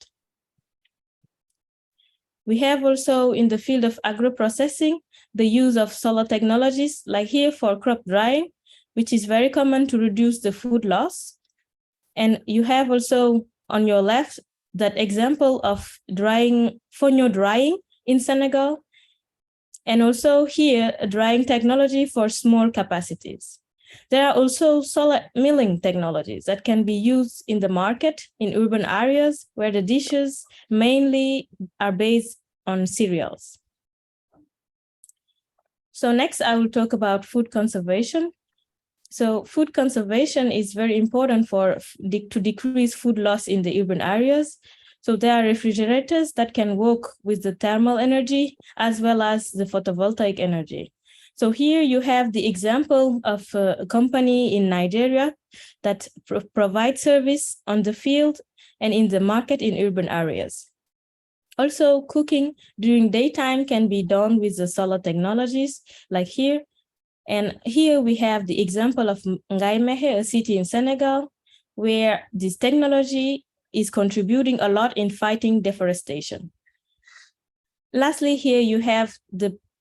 We have also in the field of agro-processing, the use of solar technologies, like here for crop drying, which is very common to reduce the food loss. And you have also on your left, that example of fonio drying in Senegal. And also here, a drying technology for small capacities. There are also solar milling technologies that can be used in the market in urban areas where the dishes mainly are based on cereals. So next I will talk about food conservation. So food conservation is very important to decrease food loss in the urban areas. So there are refrigerators that can work with the thermal energy as well as the photovoltaic energy. So here you have the example of a company in Nigeria that provides service on the field and in the market in urban areas. Also, cooking during daytime can be done with the solar technologies like here. And here we have the example of Ngaimehe, a city in Senegal, where this technology is contributing a lot in fighting deforestation. Lastly, here you have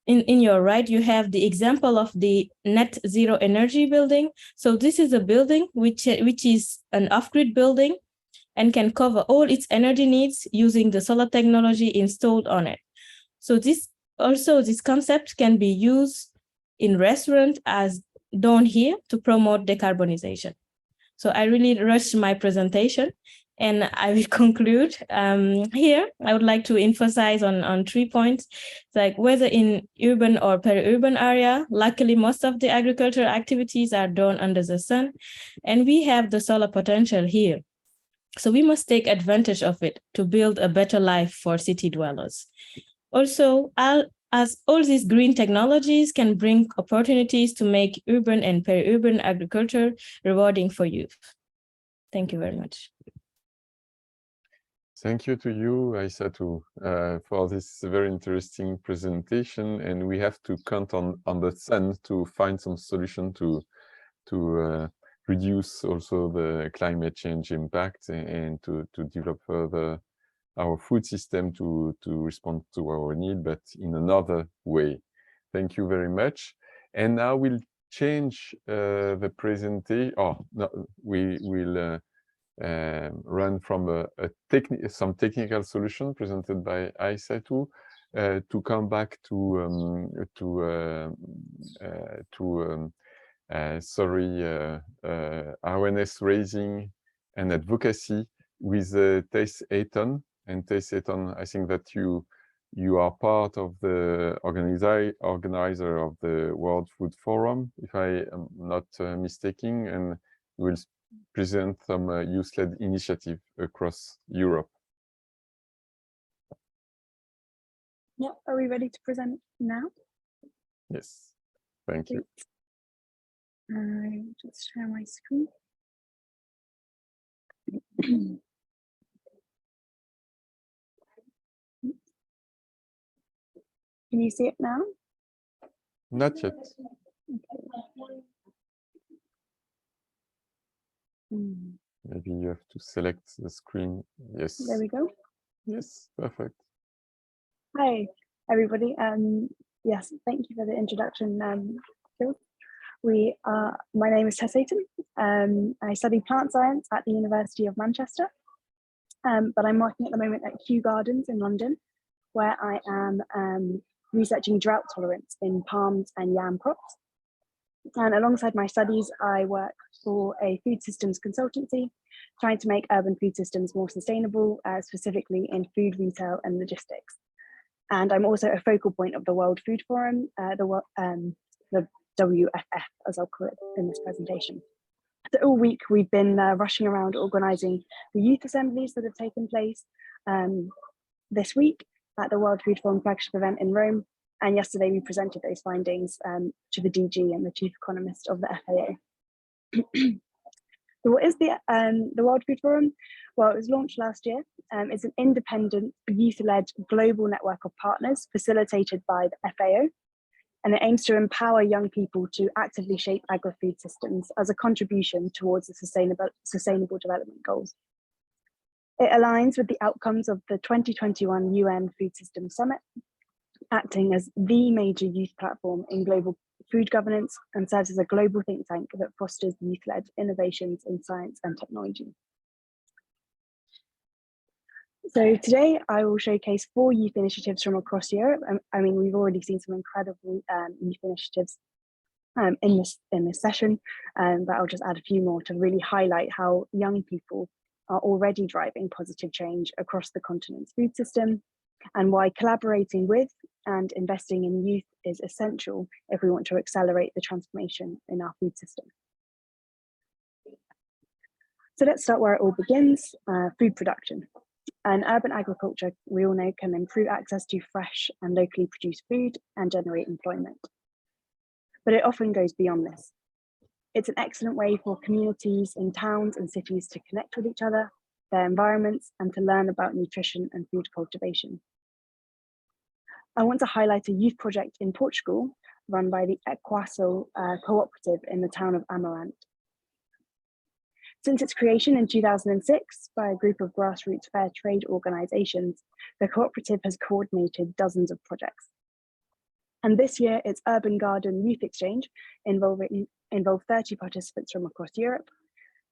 in your right, you have the example of the net zero energy building. So this is a building which is an off-grid building and can cover all its energy needs using the solar technology installed on it. So this concept can be used in restaurants as done here to promote decarbonization. So I really rushed my presentation and I will conclude here. I would like to emphasize on 3 points, like whether in urban or peri-urban area, luckily most of the agricultural activities are done under the sun, and we have the solar potential here. So we must take advantage of it to build a better life for city dwellers. Also, as all these green technologies can bring opportunities to make urban and peri-urban agriculture rewarding for youth. Thank you very much. Thank you to you, Aissatou, for this very interesting presentation. And we have to count on the sun to find some solution to reduce also the climate change impact and to develop further our food system to respond to our need, but in another way. Thank you very much. And now we'll change the presentation. Oh, no, we will run from some technical solution presented by Aissatou to come back to awareness raising and advocacy with Thais Ayton. And Thais Ayton, I think that you you are part of the organizer of the World Food Forum, if I am not mistaken, and you will present some youth-led initiative across Europe. Yeah, are we ready to present now? Yes, thank you. I just share my screen. Can you see it now? Not yet. Okay. Maybe you have to select the screen. Yes. There we go. Yes, perfect. Hi, everybody. Yes, thank you for the introduction, Phil. My name is Tess Ayton. I study plant science at the University of Manchester, but I'm working at the moment at Kew Gardens in London, where I am researching drought tolerance in palms and yam crops. And alongside my studies, I work for a food systems consultancy, trying to make urban food systems more sustainable, specifically in food, retail, and logistics. And I'm also a focal point of the World Food Forum, the WFF, as I'll call it in this presentation. So all week we've been rushing around organising the youth assemblies that have taken place this week at the World Food Forum flagship event in Rome. And yesterday we presented those findings to the DG and the chief economist of the FAO. So what is the World Food Forum? Well, it was launched last year. It's an independent, youth-led global network of partners facilitated by the FAO. And it aims to empower young people to actively shape agri-food systems as a contribution towards the sustainable development goals. It aligns with the outcomes of the 2021 UN Food Systems Summit, acting as the major youth platform in global food governance, and serves as a global think tank that fosters youth-led innovations in science and technology. So today I will showcase 4 youth initiatives from across Europe. I mean, we've already seen some incredible youth initiatives in this session, but I'll just add a few more to really highlight how young people are already driving positive change across the continent's food system, and why collaborating with and investing in youth is essential if we want to accelerate the transformation in our food system. So let's start where it all begins, food production. And urban agriculture, we all know, can improve access to fresh and locally produced food and generate employment. But it often goes beyond this. It's an excellent way for communities in towns and cities to connect with each other, their environments, and to learn about nutrition and food cultivation. I want to highlight a youth project in Portugal run by the Equaço cooperative in the town of Amarante. Since its creation in 2006 by a group of grassroots fair trade organisations, the cooperative has coordinated dozens of projects. And this year, its Urban Garden Youth Exchange involved 30 participants from across Europe.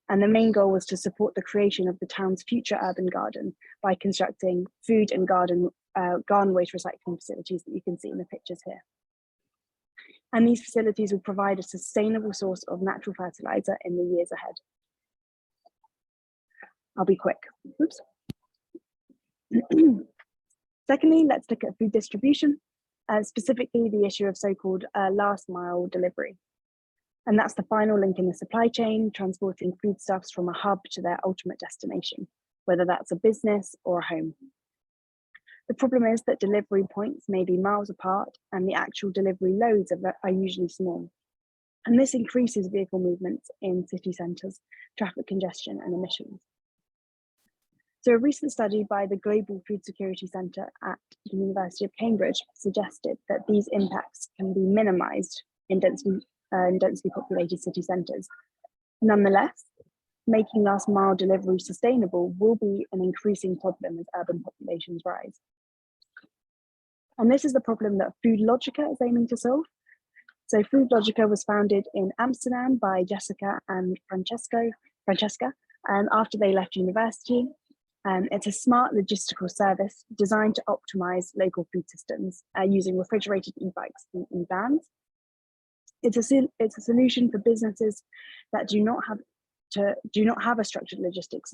And the main goal was to support the creation of the town's future urban garden by constructing food and garden waste recycling facilities that you can see in the pictures here. And these facilities will provide a sustainable source of natural fertilizer in the years ahead. I'll be quick. Oops. Secondly, let's look at food distribution, specifically the issue of so-called last mile delivery. And that's the final link in the supply chain, transporting foodstuffs from a hub to their ultimate destination, whether that's a business or a home. The problem is that delivery points may be miles apart and the actual delivery loads are usually small. And this increases vehicle movements in city centres, traffic congestion and emissions. So a recent study by the Global Food Security Centre at the University of Cambridge suggested that these impacts can be minimised in densely populated city centres. Nonetheless, making last mile delivery sustainable will be an increasing problem as urban populations rise. And this is the problem that Food Logica is aiming to solve. So Food Logica was founded in Amsterdam by Jessica and Francesca after they left university. It's a smart logistical service designed to optimize local food systems using refrigerated e-bikes and e-vans. It's a solution for businesses that do not have a structured logistics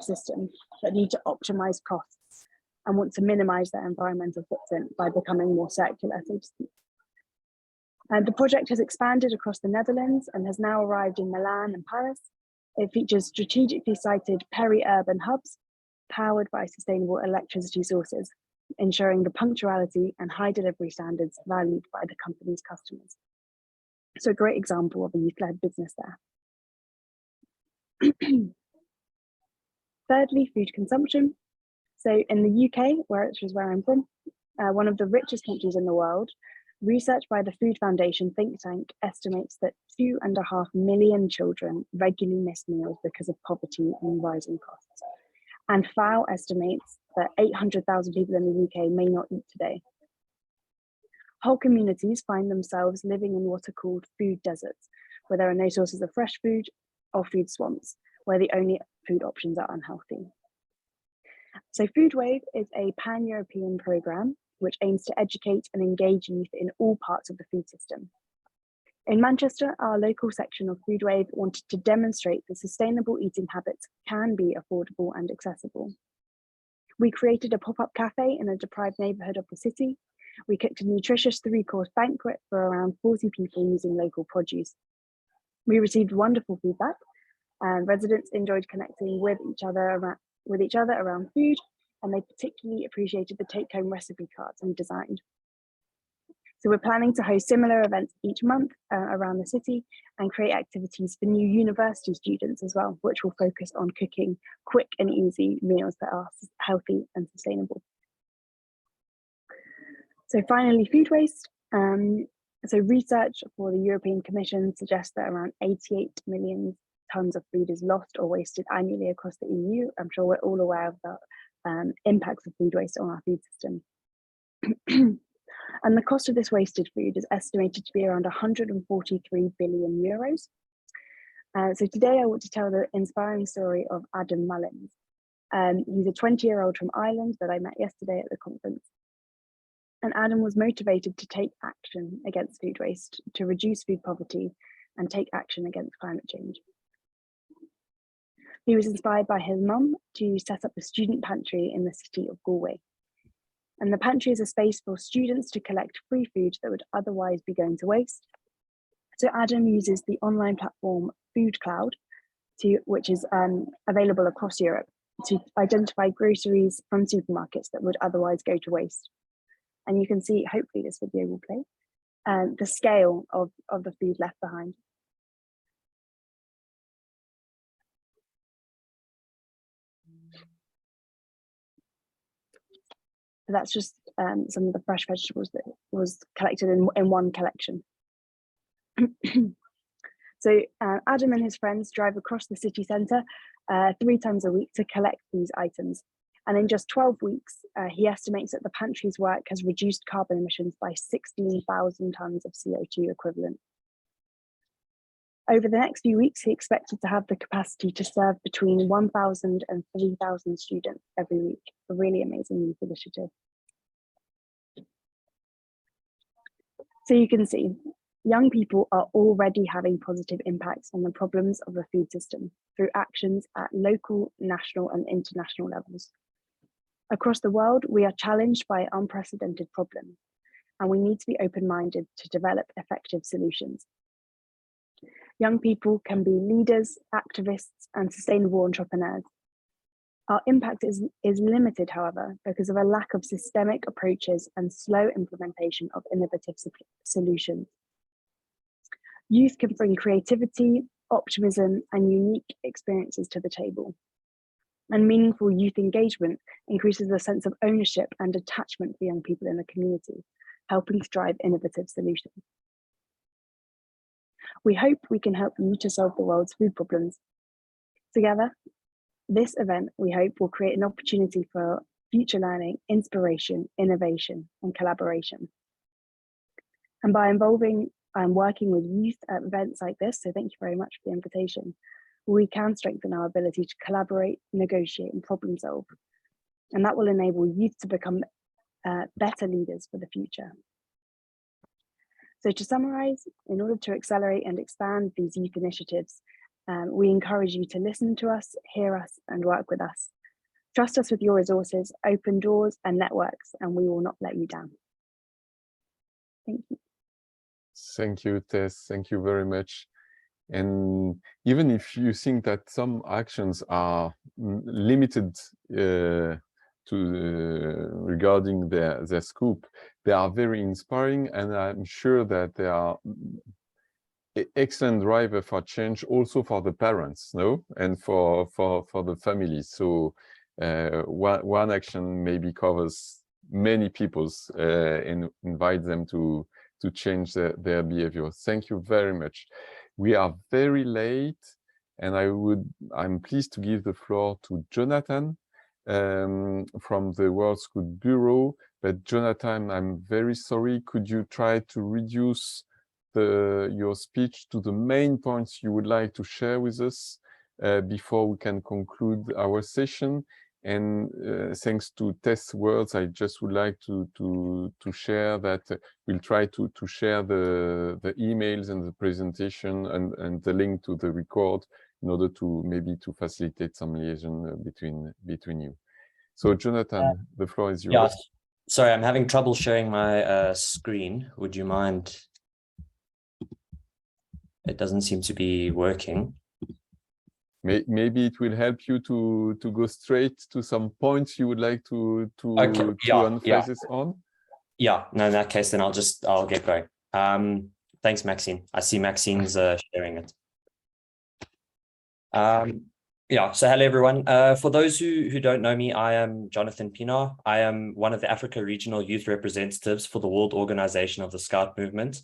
system that need to optimize costs and want to minimize their environmental footprint by becoming more circular, so to speak. And the project has expanded across the Netherlands and has now arrived in Milan and Paris. It features strategically sited peri-urban hubs powered by sustainable electricity sources, ensuring the punctuality and high delivery standards valued by the company's customers. So a great example of a youth-led business there. Thirdly, food consumption. So in the UK, which is where I'm from, one of the richest countries in the world, research by the Food Foundation think tank estimates that 2.5 million children regularly miss meals because of poverty and rising costs. And FAO estimates that 800,000 people in the UK may not eat today. Whole communities find themselves living in what are called food deserts, where there are no sources of fresh food, or food swamps, where the only food options are unhealthy. So Food Wave is a pan-European programme which aims to educate and engage youth in all parts of the food system. In Manchester, our local section of Food Wave wanted to demonstrate that sustainable eating habits can be affordable and accessible. We created a pop-up cafe in a deprived neighbourhood of the city. We cooked a nutritious 3-course banquet for around 40 people using local produce. We received wonderful feedback, and residents enjoyed connecting with each other around food, and they particularly appreciated the take-home recipe cards we designed. So we're planning to host similar events each month around the city and create activities for new university students as well, which will focus on cooking quick and easy meals that are healthy and sustainable. So finally, food waste. So research for the European Commission suggests that around 88 million tons of food is lost or wasted annually across the EU. I'm sure we're all aware of the impacts of food waste on our food system. And the cost of this wasted food is estimated to be around 143 billion euros. So today I want to tell the inspiring story of Adam Mullins. He's a 20-year-old from Ireland that I met yesterday at the conference. And Adam was motivated to take action against food waste, to reduce food poverty, and take action against climate change. He was inspired by his mum to set up a student pantry in the city of Galway. And the pantry is a space for students to collect free food that would otherwise be going to waste. So Adam uses the online platform Food Cloud, which is available across Europe, to identify groceries from supermarkets that would otherwise go to waste. And you can see, hopefully this video will play, the scale of the food left behind. So that's just some of the fresh vegetables that was collected in one collection. So Adam and his friends drive across the city centre 3 times a week to collect these items. And in just 12 weeks, he estimates that the pantry's work has reduced carbon emissions by 16,000 tonnes of CO2 equivalent. Over the next few weeks, he expected to have the capacity to serve between 1,000 and 3,000 students every week. A really amazing youth initiative. So you can see, young people are already having positive impacts on the problems of the food system through actions at local, national, and international levels. Across the world, we are challenged by unprecedented problems, and we need to be open-minded to develop effective solutions. Young people can be leaders, activists, and sustainable entrepreneurs. Our impact is limited, however, because of a lack of systemic approaches and slow implementation of innovative solutions. Youth can bring creativity, optimism, and unique experiences to the table. And meaningful youth engagement increases the sense of ownership and attachment for young people in the community, helping to drive innovative solutions. We hope we can help you to solve the world's food problems. Together, this event, we hope, will create an opportunity for future learning, inspiration, innovation, and collaboration. And by involving and working with youth at events like this, so thank you very much for the invitation, we can strengthen our ability to collaborate, negotiate, and problem solve. And that will enable youth to become better leaders for the future. So to summarize, in order to accelerate and expand these youth initiatives, we encourage you to listen to us, hear us, and work with us. Trust us with your resources, open doors and networks, and we will not let you down. Thank you. Thank you, Tess. Thank you very much. And even if you think that some actions are limited regarding their scope, they are very inspiring, and I'm sure that they are excellent driver for change, also for the parents, no, and for the families. So one action maybe covers many people's and invite them to change their behavior. Thank you very much. We are very late, and I'm pleased to give the floor to Jonathan from the World Scout Bureau. But Jonathan, I'm very sorry. Could you try to reduce your speech to the main points you would like to share with us before we can conclude our session? And thanks to Tess' words, I just would like to share that we'll try to share the emails and the presentation and the link to the record in order to maybe to facilitate some liaison between you. So Jonathan, the floor is yours. Yeah, sorry, I'm having trouble sharing my screen. Would you mind? It doesn't seem to be working. Maybe it will help you to go straight to some points you would like to emphasize on. Yeah, no, in that case, then I'll get going. Thanks, Maxine. I see Maxine's sharing it. Yeah, so hello, everyone. For those who don't know me, I am Jonathan Pienaar. I am one of the Africa Regional Youth Representatives for the World Organization of the Scout Movement.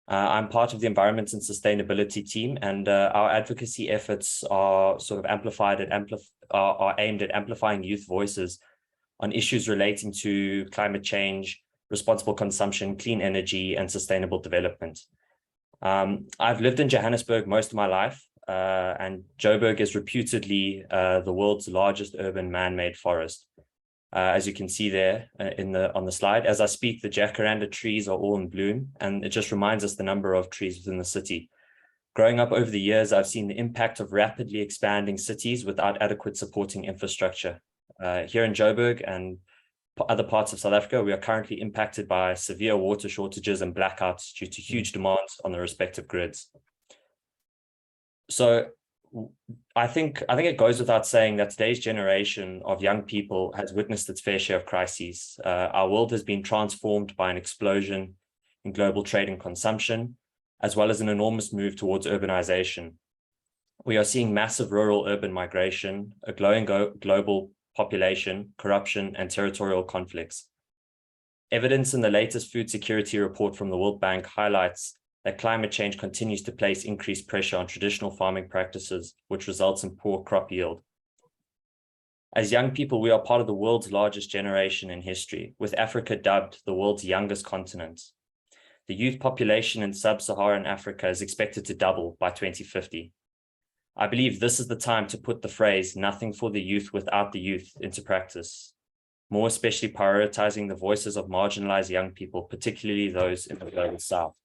I'm part of the Environment and Sustainability team, and our advocacy efforts are sort of are aimed at amplifying youth voices on issues relating to climate change, responsible consumption, clean energy, and sustainable development. I've lived in Johannesburg most of my life, and Joburg is reputedly the world's largest urban man-made forest. As you can see there on the slide, as I speak, the jacaranda trees are all in bloom, and it just reminds us the number of trees within the city. Growing up over the years, I've seen the impact of rapidly expanding cities without adequate supporting infrastructure. Here in Joburg and other parts of South Africa, we are currently impacted by severe water shortages and blackouts due to huge demands on the respective grids. So I think it goes without saying that today's generation of young people has witnessed its fair share of crises. Our world has been transformed by an explosion in global trade and consumption, as well as an enormous move towards urbanization. We are seeing massive rural-urban migration, a growing global population, corruption, and territorial conflicts. Evidence in the latest food security report from the World Bank highlights that climate change continues to place increased pressure on traditional farming practices, which results in poor crop yield. As young people, we are part of the world's largest generation in history, with Africa dubbed the world's youngest continent. The youth population in sub-Saharan Africa is expected to double by 2050. I believe this is the time to put the phrase "nothing for the youth without the youth" into practice, more especially prioritizing the voices of marginalized young people, particularly those in the global South.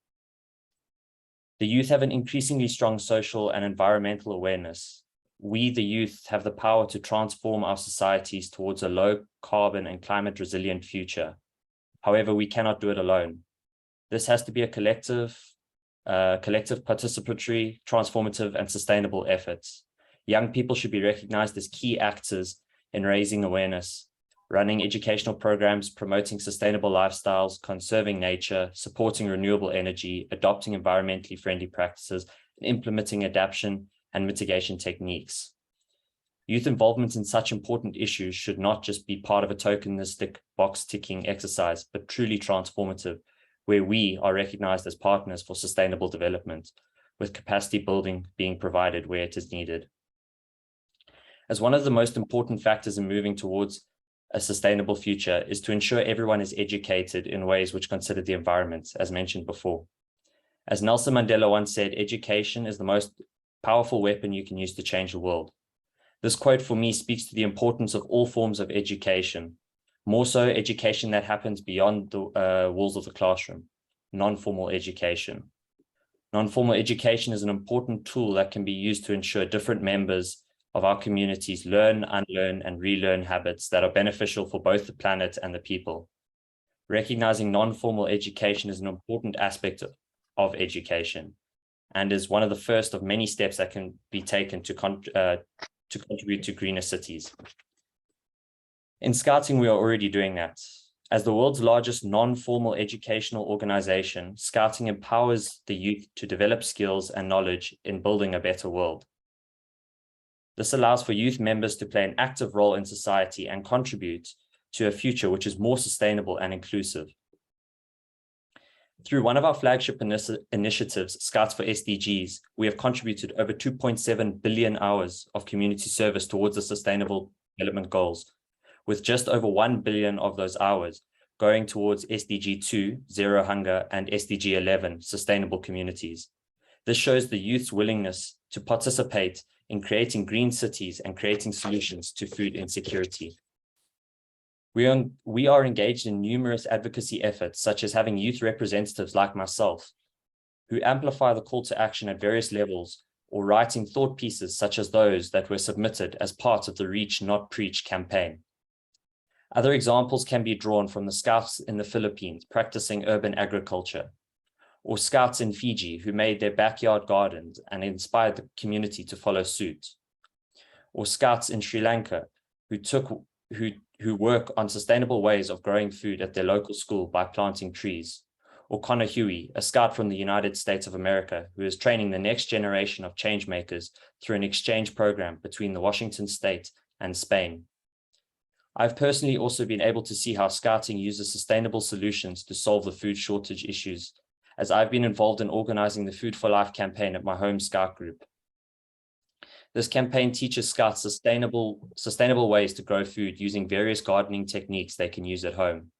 The youth have an increasingly strong social and environmental awareness. We, the youth, have the power to transform our societies towards a low carbon and climate resilient future. However, we cannot do it alone. This has to be a collective, participatory, transformative, and sustainable efforts. Young people should be recognized as key actors in raising awareness, running educational programs, promoting sustainable lifestyles, conserving nature, supporting renewable energy, adopting environmentally friendly practices, and implementing adaptation and mitigation techniques. Youth involvement in such important issues should not just be part of a tokenistic box-ticking exercise, but truly transformative, where we are recognized as partners for sustainable development, with capacity building being provided where it is needed. As one of the most important factors in moving towards a sustainable future is to ensure everyone is educated in ways which consider the environment, as mentioned before. As Nelson Mandela once said, education is the most powerful weapon you can use to change the world. This quote for me speaks to the importance of all forms of education, more so education that happens beyond the walls of the classroom, non-formal education. Non-formal education is an important tool that can be used to ensure different members of our communities learn, unlearn, and relearn habits that are beneficial for both the planet and the people. Recognizing non-formal education is an important aspect of education and is one of the first of many steps that can be taken to contribute to greener cities. In Scouting, we are already doing that. As the world's largest non-formal educational organization, Scouting empowers the youth to develop skills and knowledge in building a better world. This allows for youth members to play an active role in society and contribute to a future which is more sustainable and inclusive. Through one of our flagship initiatives, Scouts for SDGs, we have contributed over 2.7 billion hours of community service towards the Sustainable Development Goals, with just over 1 billion of those hours going towards SDG 2, Zero Hunger, and SDG 11, Sustainable Communities. This shows the youth's willingness to participate in creating green cities and creating solutions to food insecurity. We are engaged in numerous advocacy efforts, such as having youth representatives like myself, who amplify the call to action at various levels, or writing thought pieces such as those that were submitted as part of the Reach Not Preach campaign. Other examples can be drawn from the Scouts in the Philippines practicing urban agriculture, or Scouts in Fiji who made their backyard gardens and inspired the community to follow suit, or Scouts in Sri Lanka who work on sustainable ways of growing food at their local school by planting trees, or Connor Huey, a Scout from the United States of America who is training the next generation of change makers through an exchange program between the Washington State and Spain. I've personally also been able to see how Scouting uses sustainable solutions to solve the food shortage issues, as I've been involved in organizing the Food for Life campaign at my home Scout group. This campaign teaches Scouts sustainable ways to grow food using various gardening techniques they can use at home.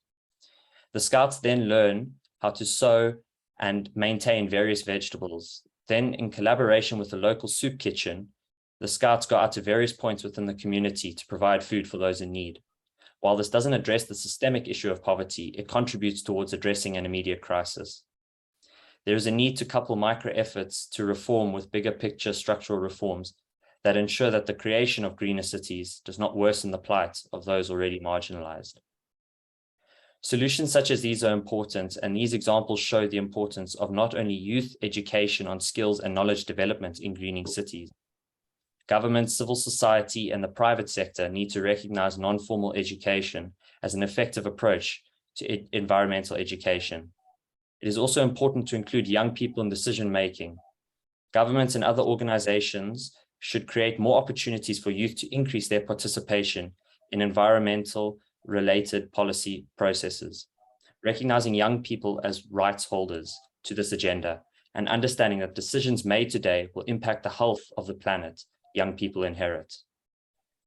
The Scouts then learn how to sow and maintain various vegetables. Then, in collaboration with the local soup kitchen, the Scouts go out to various points within the community to provide food for those in need. While this doesn't address the systemic issue of poverty, it contributes towards addressing an immediate crisis. There is a need to couple micro efforts to reform with bigger picture structural reforms that ensure that the creation of greener cities does not worsen the plight of those already marginalized. Solutions such as these are important, and these examples show the importance of not only youth education on skills and knowledge development in greening cities. Government, civil society, and the private sector need to recognize non-formal education as an effective approach to environmental education. It is also important to include young people in decision-making. Governments and other organizations should create more opportunities for youth to increase their participation in environmental-related policy processes, recognizing young people as rights holders to this agenda, and understanding that decisions made today will impact the health of the planet young people inherit.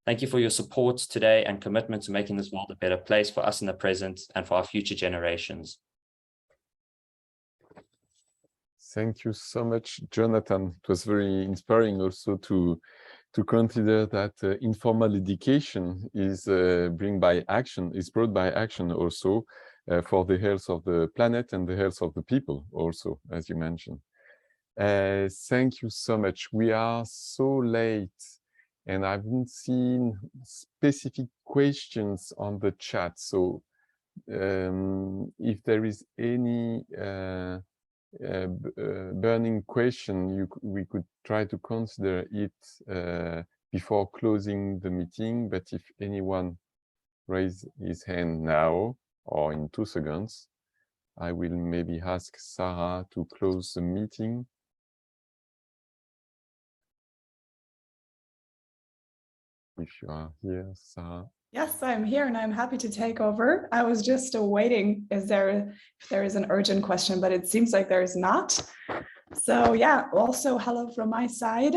Thank you for your support today and commitment to making this world a better place for us in the present and for our future generations. Thank you so much, Jonathan. It was very inspiring also to consider that informal education is brought by action also for the health of the planet and the health of the people also, as you mentioned. Thank you so much. We are so late and I haven't seen specific questions on the chat. So if there is any burning question, we could try to consider it before closing the meeting. But if anyone raises his hand now or in 2 seconds, I will maybe ask Sarah to close the meeting. If you are here, Sarah. Yes, I'm here and I'm happy to take over. I was just waiting if there is an urgent question, but it seems like there is not. So yeah, also hello from my side.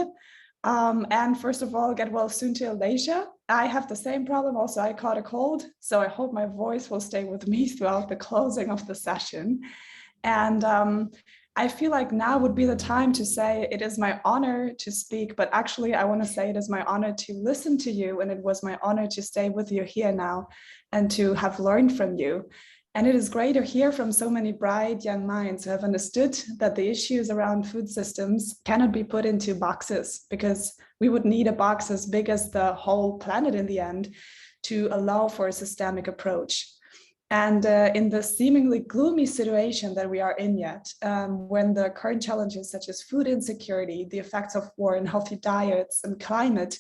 And first of all, get well soon to Alasia. I have the same problem. Also, I caught a cold, so I hope my voice will stay with me throughout the closing of the session. And I feel like now would be the time to say it is my honor to speak, but actually I want to say it is my honor to listen to you, and it was my honor to stay with you here now and to have learned from you. And it is great to hear from so many bright young minds who have understood that the issues around food systems cannot be put into boxes, because we would need a box as big as the whole planet in the end to allow for a systemic approach. And in the seemingly gloomy situation that we are in yet, when the current challenges such as food insecurity, the effects of war, unhealthy diets, and climate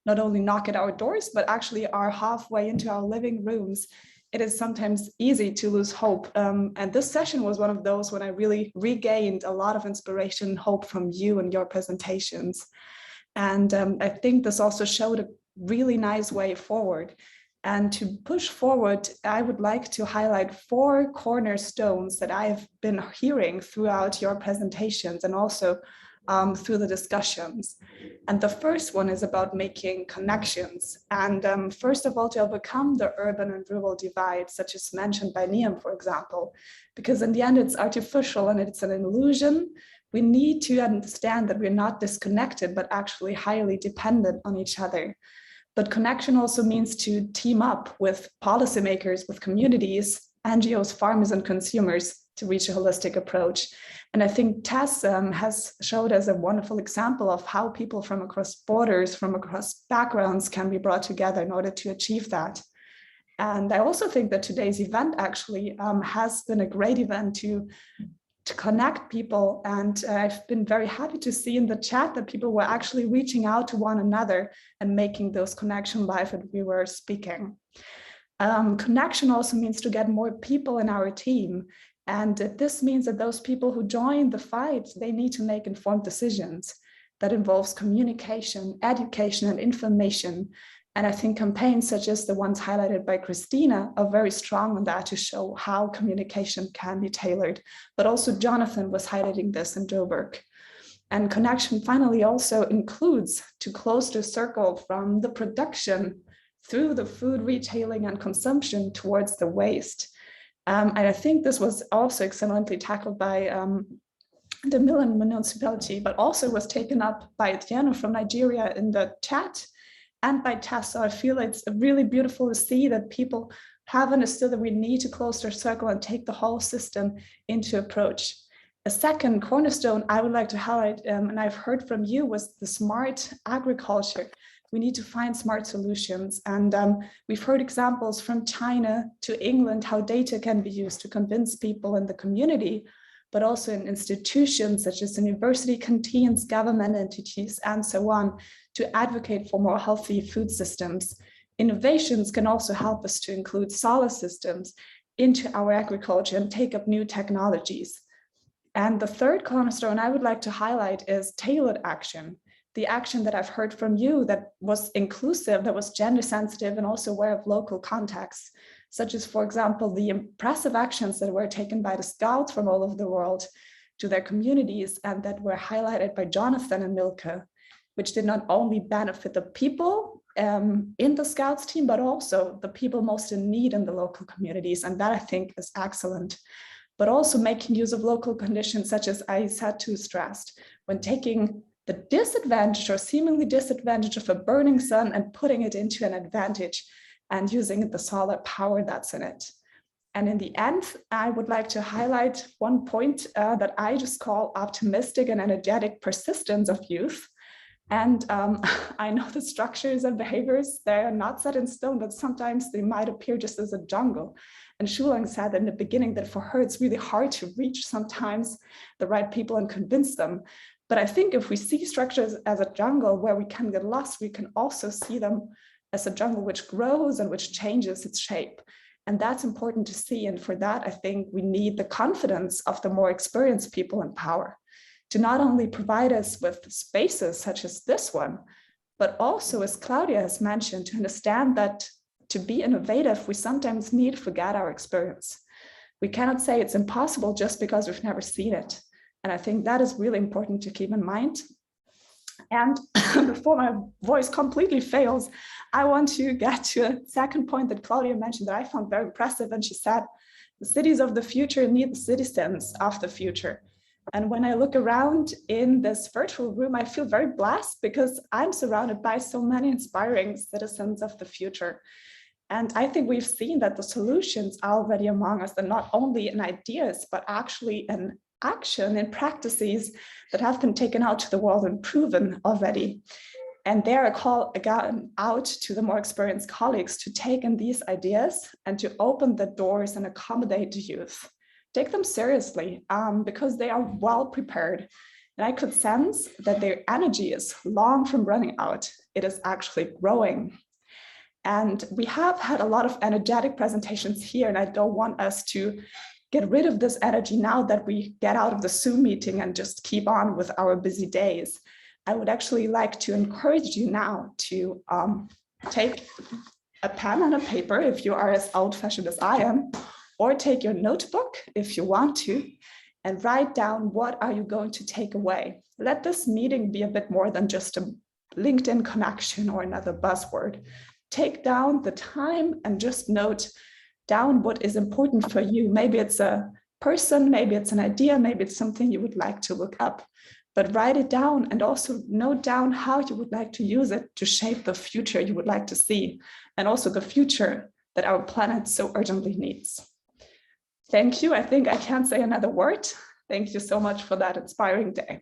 not only knock at our doors, but actually are halfway into our living rooms, it is sometimes easy to lose hope. And this session was one of those when I really regained a lot of inspiration and hope from you and your presentations. And I think this also showed a really nice way forward. And to push forward, I would like to highlight 4 cornerstones that I have been hearing throughout your presentations and also through the discussions. And the first one is about making connections. And first of all, to overcome the urban and rural divide, such as mentioned by Niam, for example, because in the end it's artificial and it's an illusion. We need to understand that we're not disconnected, but actually highly dependent on each other. But connection also means to team up with policymakers, with communities, NGOs, farmers, and consumers to reach a holistic approach. And I think Tess has showed us a wonderful example of how people from across borders, from across backgrounds can be brought together in order to achieve that. And I also think that today's event actually has been a great event to connect people. And I've been very happy to see in the chat that people were actually reaching out to one another and making those connections live as we were speaking. Connection also means to get more people in our team. And this means that those people who join the fight, they need to make informed decisions. That involves communication, education, and information. And I think campaigns such as the ones highlighted by Christina are very strong on that to show how communication can be tailored. But also Jonathan was highlighting this in Joburg. And connection finally also includes to close the circle from the production through the food retailing and consumption towards the waste. And I think this was also excellently tackled by the Milan municipality, but also was taken up by Etienne from Nigeria in the chat and by Tess. So I feel it's really beautiful to see that people have understood that we need to close their circle and take the whole system into approach. A second cornerstone I would like to highlight, and I've heard from you, was the smart agriculture. We need to find smart solutions. And we've heard examples from China to England, how data can be used to convince people in the community, but also in institutions such as university canteens, government entities, and so on, to advocate for more healthy food systems. Innovations can also help us to include solar systems into our agriculture and take up new technologies. And the third cornerstone I would like to highlight is tailored action. The action that I've heard from you that was inclusive, that was gender sensitive, and also aware of local contexts, such as, for example, the impressive actions that were taken by the Scouts from all over the world to their communities and that were highlighted by Jonathan and Milka, which did not only benefit the people in the Scouts team, but also the people most in need in the local communities. And that I think is excellent. But also making use of local conditions, such as Aisatu stressed, when taking the disadvantage or seemingly disadvantage of a burning sun and putting it into an advantage and using the solar power that's in it. And in the end, I would like to highlight one point that I just call optimistic and energetic persistence of youth. And I know the structures and behaviors, they're not set in stone, but sometimes they might appear just as a jungle. And Shulang said in the beginning that for her, it's really hard to reach sometimes the right people and convince them. But I think if we see structures as a jungle where we can get lost, we can also see them as a jungle which grows and which changes its shape. And that's important to see. And for that, I think we need the confidence of the more experienced people in power to not only provide us with spaces such as this one, but also, as Claudia has mentioned, to understand that to be innovative, we sometimes need to forget our experience. We cannot say it's impossible just because we've never seen it. And I think that is really important to keep in mind. And before my voice completely fails, I want to get to a second point that Claudia mentioned that I found very impressive. And she said, the cities of the future need the citizens of the future. And when I look around in this virtual room, I feel very blessed because I'm surrounded by so many inspiring citizens of the future. And I think we've seen that the solutions are already among us, and not only in ideas, but actually in action and practices that have been taken out to the world and proven already. And there I call again out to the more experienced colleagues to take in these ideas and to open the doors and accommodate the youth. Take them seriously because they are well prepared. And I could sense that their energy is long from running out. It is actually growing. And we have had a lot of energetic presentations here, and I don't want us to get rid of this energy now that we get out of the Zoom meeting and just keep on with our busy days. I would actually like to encourage you now to take a pen and a paper if you are as old-fashioned as I am, or take your notebook if you want to, and write down what are you going to take away. Let this meeting be a bit more than just a LinkedIn connection or another buzzword. Take down the time and just note down what is important for you. Maybe it's a person, maybe it's an idea, maybe it's something you would like to look up. But write it down and also note down how you would like to use it to shape the future you would like to see, and also the future that our planet so urgently needs. Thank you. I think I can't say another word. Thank you so much for that inspiring day.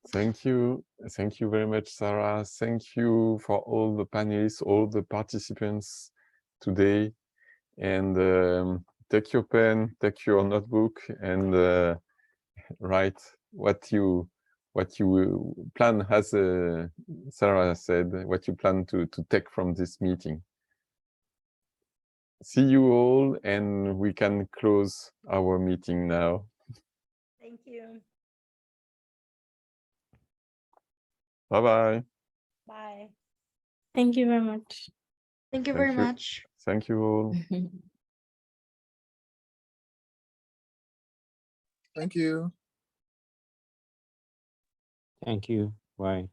Thank you. Thank you very much, Sarah. Thank you for all the panelists, all the participants today. And take your pen, take your notebook, and write what you plan, as Sarah said, what you plan to take from this meeting. See you all, and we can close our meeting now. Thank you. Bye-bye. Bye. Thank you very much. Thank you very much. Thank you all. Thank you. Thank you. Bye.